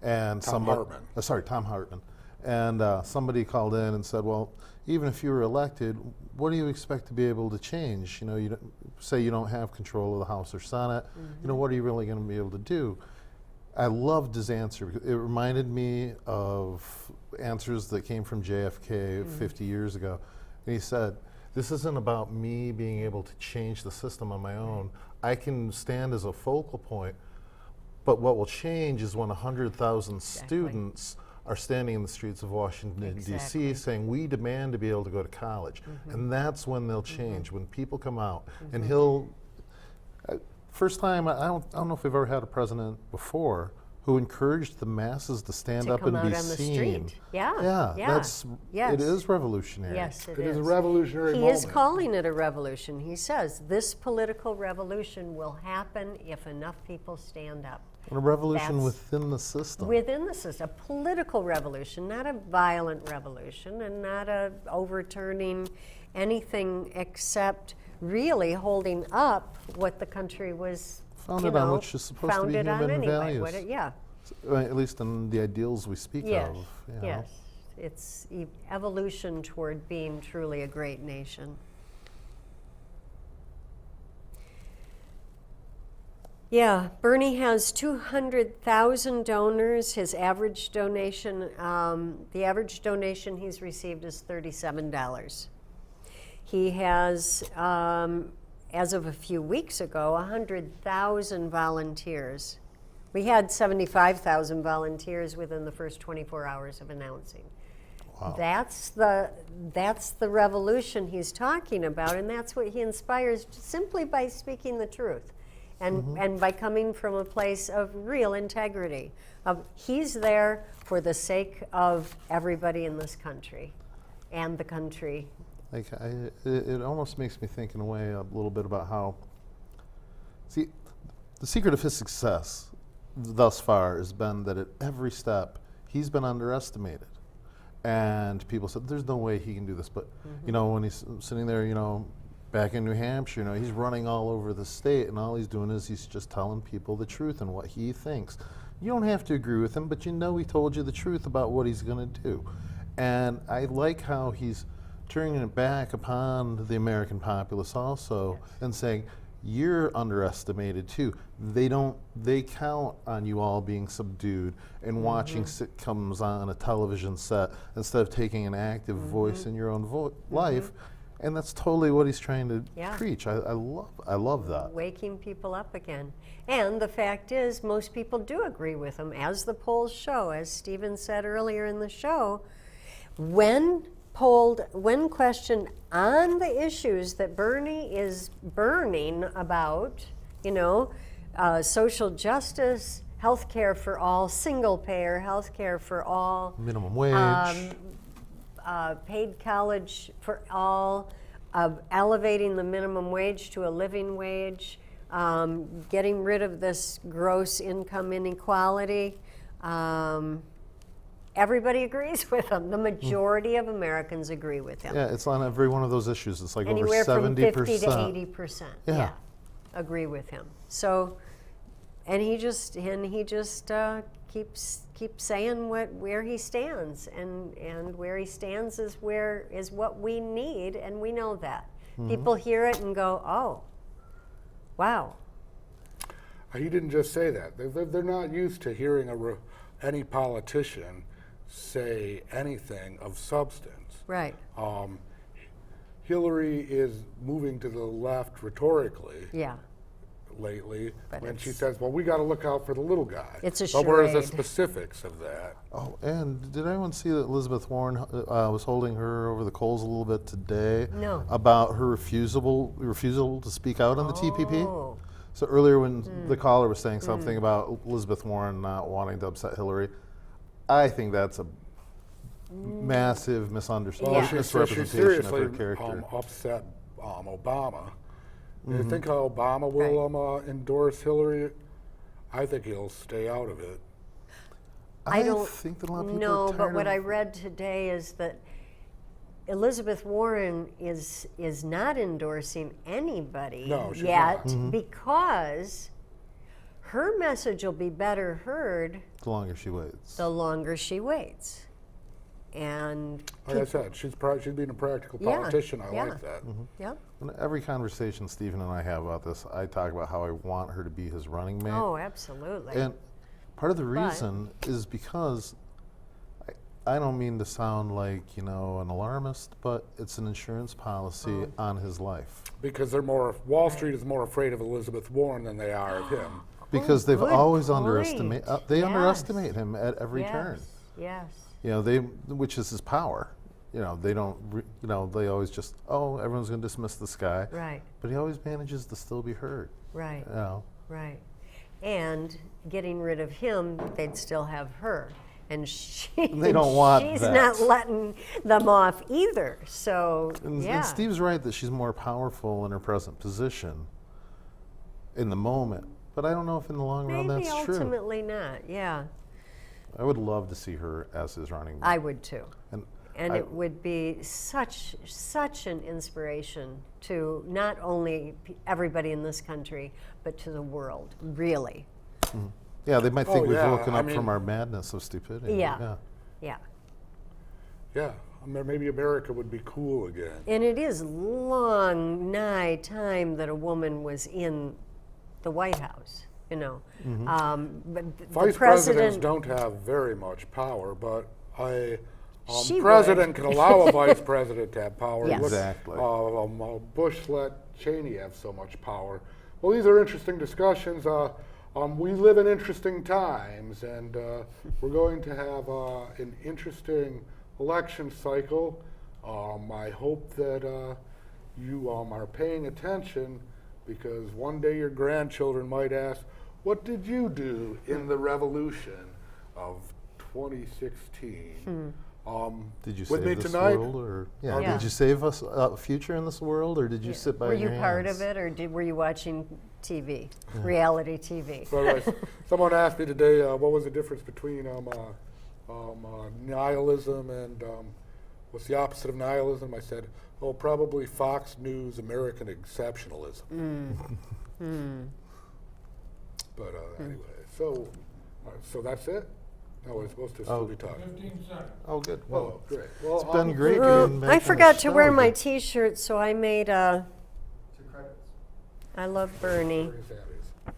Speaker 2: and
Speaker 1: Tom Hartman.
Speaker 2: Tom Hartman, and somebody called in and said, "Well, even if you were elected, what do you expect to be able to change? You know, you say you don't have control of the House or Senate. You know, what are you really going to be able to do?" I loved his answer because it reminded me of answers that came from JFK 50 years ago. And he said, "This isn't about me being able to change the system on my own. I can stand as a focal point, but what will change is when 100,000 students are standing in the streets of Washington, D.C. saying, we demand to be able to go to college." And that's when they'll change, when people come out. And he'll, first time, I don't know if we've ever had a president before who encouraged the masses to stand
Speaker 3: To
Speaker 2: up
Speaker 3: come
Speaker 2: and be
Speaker 3: out on the
Speaker 2: seen.
Speaker 3: street. Yeah,
Speaker 2: Yeah,
Speaker 3: yeah,
Speaker 2: that's,
Speaker 3: yes.
Speaker 2: it is revolutionary.
Speaker 3: Yes,
Speaker 1: It is a revolutionary
Speaker 3: He
Speaker 1: moment.
Speaker 3: is calling it a revolution. He says this political revolution will happen if enough people stand up.
Speaker 2: And a revolution
Speaker 3: That's
Speaker 2: within the system.
Speaker 3: Within the system, a political revolution, not a violent revolution, and not a overturning anything except really holding up what the country was
Speaker 2: founded on which is supposed to be
Speaker 3: founded on
Speaker 2: human
Speaker 3: anyway.
Speaker 2: values.
Speaker 3: Yeah.
Speaker 2: At least in the ideals we speak
Speaker 3: Yes.
Speaker 2: of. You know.
Speaker 3: Yes. It's evolution toward being truly a great nation. Yeah, Bernie has 200,000 donors. His average donation, the average donation he's received is $37. He has, as of a few weeks ago, 100,000 volunteers. We had 75,000 volunteers within the first 24 hours of announcing.
Speaker 2: Wow.
Speaker 3: That's the revolution he's talking about, and that's what he inspires simply by speaking the truth. And by coming from a place of real integrity. He's there for the sake of everybody in this country and the country.
Speaker 2: Like it almost makes me think in a way a little bit about how, see, the secret of his success thus far has been that at every step he's been underestimated. And people said, there's no way he can do this. But, you know, when he's sitting there, you know, back in New Hampshire, you know, he's running all over the state, and all he's doing is he's just telling people the truth and what he thinks. You don't have to agree with him, but you know he told you the truth about what he's going to do. And I like how he's turning it back upon the American populace also, and saying, you're underestimated too. They count on you all being subdued and watching sitcoms on a television set instead of taking an active voice in your own life. And that's totally what he's trying to preach. I love that.
Speaker 3: Waking people up again. And the fact is, most people do agree with him, as the polls show, as Stephen said earlier in the show. When questioned on the issues that Bernie is burning about, you know, social justice, health care for all, single payer health care for all,
Speaker 2: Minimum wage.
Speaker 3: paid college for all, elevating the minimum wage to a living wage, getting rid of this gross income inequality. Everybody agrees with him. The majority of Americans agree with him.
Speaker 2: Yeah, it's on every one of those issues. It's like
Speaker 3: Anywhere
Speaker 2: over 70%.
Speaker 3: from 50 to 80%.
Speaker 2: Yeah.
Speaker 3: Agree with him. So, and he just keeps saying where he stands, and where he stands is what we need, and we know that. People hear it and go, oh, wow.
Speaker 1: He didn't just say that. They're not used to hearing any politician say anything of substance.
Speaker 3: Right.
Speaker 1: Hillary is moving to the left rhetorically.
Speaker 3: Yeah.
Speaker 1: Lately,
Speaker 3: But
Speaker 1: when she
Speaker 3: it's-
Speaker 1: says, well, we got to look out for the little guy.
Speaker 3: It's a
Speaker 1: But where's the
Speaker 3: charade.
Speaker 1: specifics of that?
Speaker 2: Oh, and did anyone see that Elizabeth Warren was holding her over the coals a little bit today?
Speaker 3: No.
Speaker 2: About her refusal to speak out on the TPP?
Speaker 3: Oh.
Speaker 2: So earlier when the caller was saying something about Elizabeth Warren not wanting to upset Hillary, I think that's a massive misrepresentation
Speaker 1: She
Speaker 2: of her
Speaker 1: seriously
Speaker 2: character.
Speaker 1: upset Obama. You think how Obama will endorse Hillary? I think he'll stay out of it.
Speaker 3: I don't
Speaker 2: think that a lot of people
Speaker 3: know,
Speaker 2: are
Speaker 3: but
Speaker 2: tired
Speaker 3: what
Speaker 2: of
Speaker 3: I read today is that Elizabeth Warren is not endorsing anybody
Speaker 1: No, she's
Speaker 3: yet
Speaker 1: not.
Speaker 3: because her message will be better heard
Speaker 2: the longer she waits.
Speaker 3: the longer she waits. And
Speaker 1: Like I said, she's being a practical
Speaker 3: Yeah,
Speaker 1: politician. I
Speaker 3: yeah.
Speaker 1: like that.
Speaker 3: yep.
Speaker 2: In every conversation Stephen and I have about this, I talk about how I want her to be his running mate.
Speaker 3: Oh, absolutely.
Speaker 2: And part of the reason is because I don't mean to sound like, you know, an alarmist, but it's an insurance policy on his life.
Speaker 1: Because Wall Street is more afraid of Elizabeth Warren than they are of him.
Speaker 2: Because they've
Speaker 3: good
Speaker 2: always
Speaker 3: point.
Speaker 2: underestimate him at every
Speaker 3: yes.
Speaker 2: turn.
Speaker 3: Yes.
Speaker 2: You know, which is his power. You know, they don't, they always just, everyone's going to dismiss this guy.
Speaker 3: Right.
Speaker 2: But he always manages to still be heard.
Speaker 3: Right.
Speaker 2: You know.
Speaker 3: Right. And getting rid of him, they'd still have her. And
Speaker 2: They don't want
Speaker 3: she's
Speaker 2: that.
Speaker 3: not letting them off either. So,
Speaker 2: And Steve's right that she's more powerful in her present position in the moment. But I don't know if in the long run
Speaker 3: maybe
Speaker 2: that's true.
Speaker 3: ultimately not, yeah.
Speaker 2: I would love to see her as his running mate.
Speaker 3: I would too.
Speaker 2: And
Speaker 3: And it would be such an inspiration to not only everybody in this country, but to the world, really.
Speaker 2: Yeah, they might think we've
Speaker 1: yeah,
Speaker 2: woken
Speaker 1: I
Speaker 2: up
Speaker 1: mean-
Speaker 2: from our madness of stupidity.
Speaker 3: Yeah.
Speaker 1: Yeah, maybe America would be cool again.
Speaker 3: And it is long, nigh time that a woman was in the White House, you know. But the
Speaker 1: Vice presidents
Speaker 3: president,
Speaker 1: don't have very much power, but
Speaker 3: She
Speaker 1: president
Speaker 3: would.
Speaker 1: can allow a vice president to have power.
Speaker 3: Yes.
Speaker 1: Look,
Speaker 2: Exactly.
Speaker 1: Bush let Cheney have so much power. Well, these are interesting discussions. We live in interesting times, and we're going to have an interesting election cycle. I hope that you are paying attention, because one day your grandchildren might ask, what did you do in the revolution of 2016?
Speaker 2: Did you
Speaker 1: with
Speaker 2: save
Speaker 1: me
Speaker 2: this
Speaker 1: tonight?
Speaker 2: world, or
Speaker 3: Yeah.
Speaker 2: did you save us a future in this world, or did you sit by
Speaker 3: were
Speaker 2: your
Speaker 3: you part
Speaker 2: hands?
Speaker 3: of it, or were you watching TV, reality TV?
Speaker 1: So, someone asked me today, what was the difference between nihilism and what's the opposite of nihilism? I said, oh, probably Fox News American exceptionalism. But anyway, so that's it? No, we're supposed to still be talking.
Speaker 8: 15 seconds.
Speaker 2: Oh, good.
Speaker 1: Oh,
Speaker 2: Well,
Speaker 1: great. Well,
Speaker 2: it's been great. being
Speaker 3: I
Speaker 2: making
Speaker 3: forgot
Speaker 2: the
Speaker 3: to wear
Speaker 2: show.
Speaker 3: my T-shirt, so I made a.
Speaker 8: 2 credits.
Speaker 3: I love Bernie.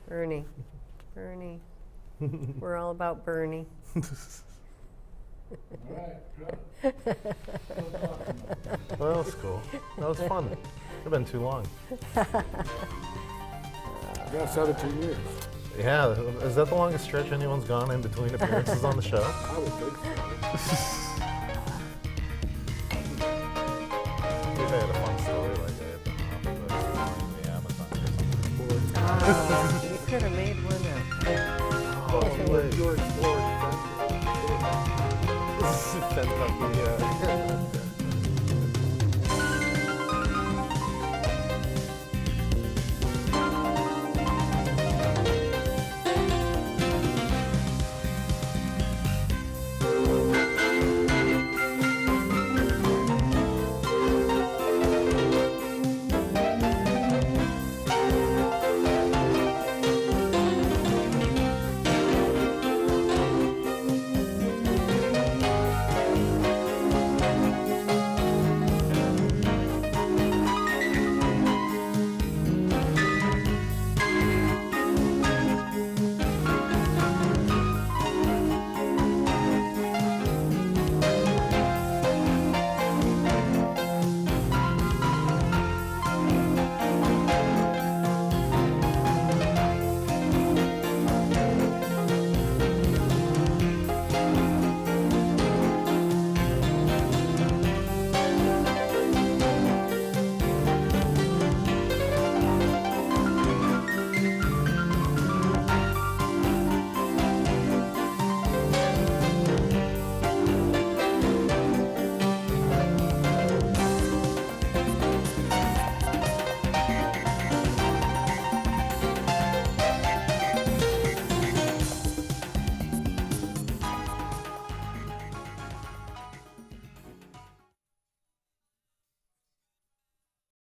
Speaker 1: Bernie Sanders.
Speaker 3: Bernie. We're all about Bernie.
Speaker 8: All right, good. Still talking.
Speaker 2: Well, that was cool. That was fun. It's been too long.
Speaker 1: Yeah, 17 years.
Speaker 2: Yeah, is that the longest stretch anyone's gone in between appearances on the show?
Speaker 1: I would think so.
Speaker 2: We've had a fun story like that in the Amazon.
Speaker 3: You could have made one up.
Speaker 2: Oh,
Speaker 1: You're exploring.
Speaker 2: Kentucky,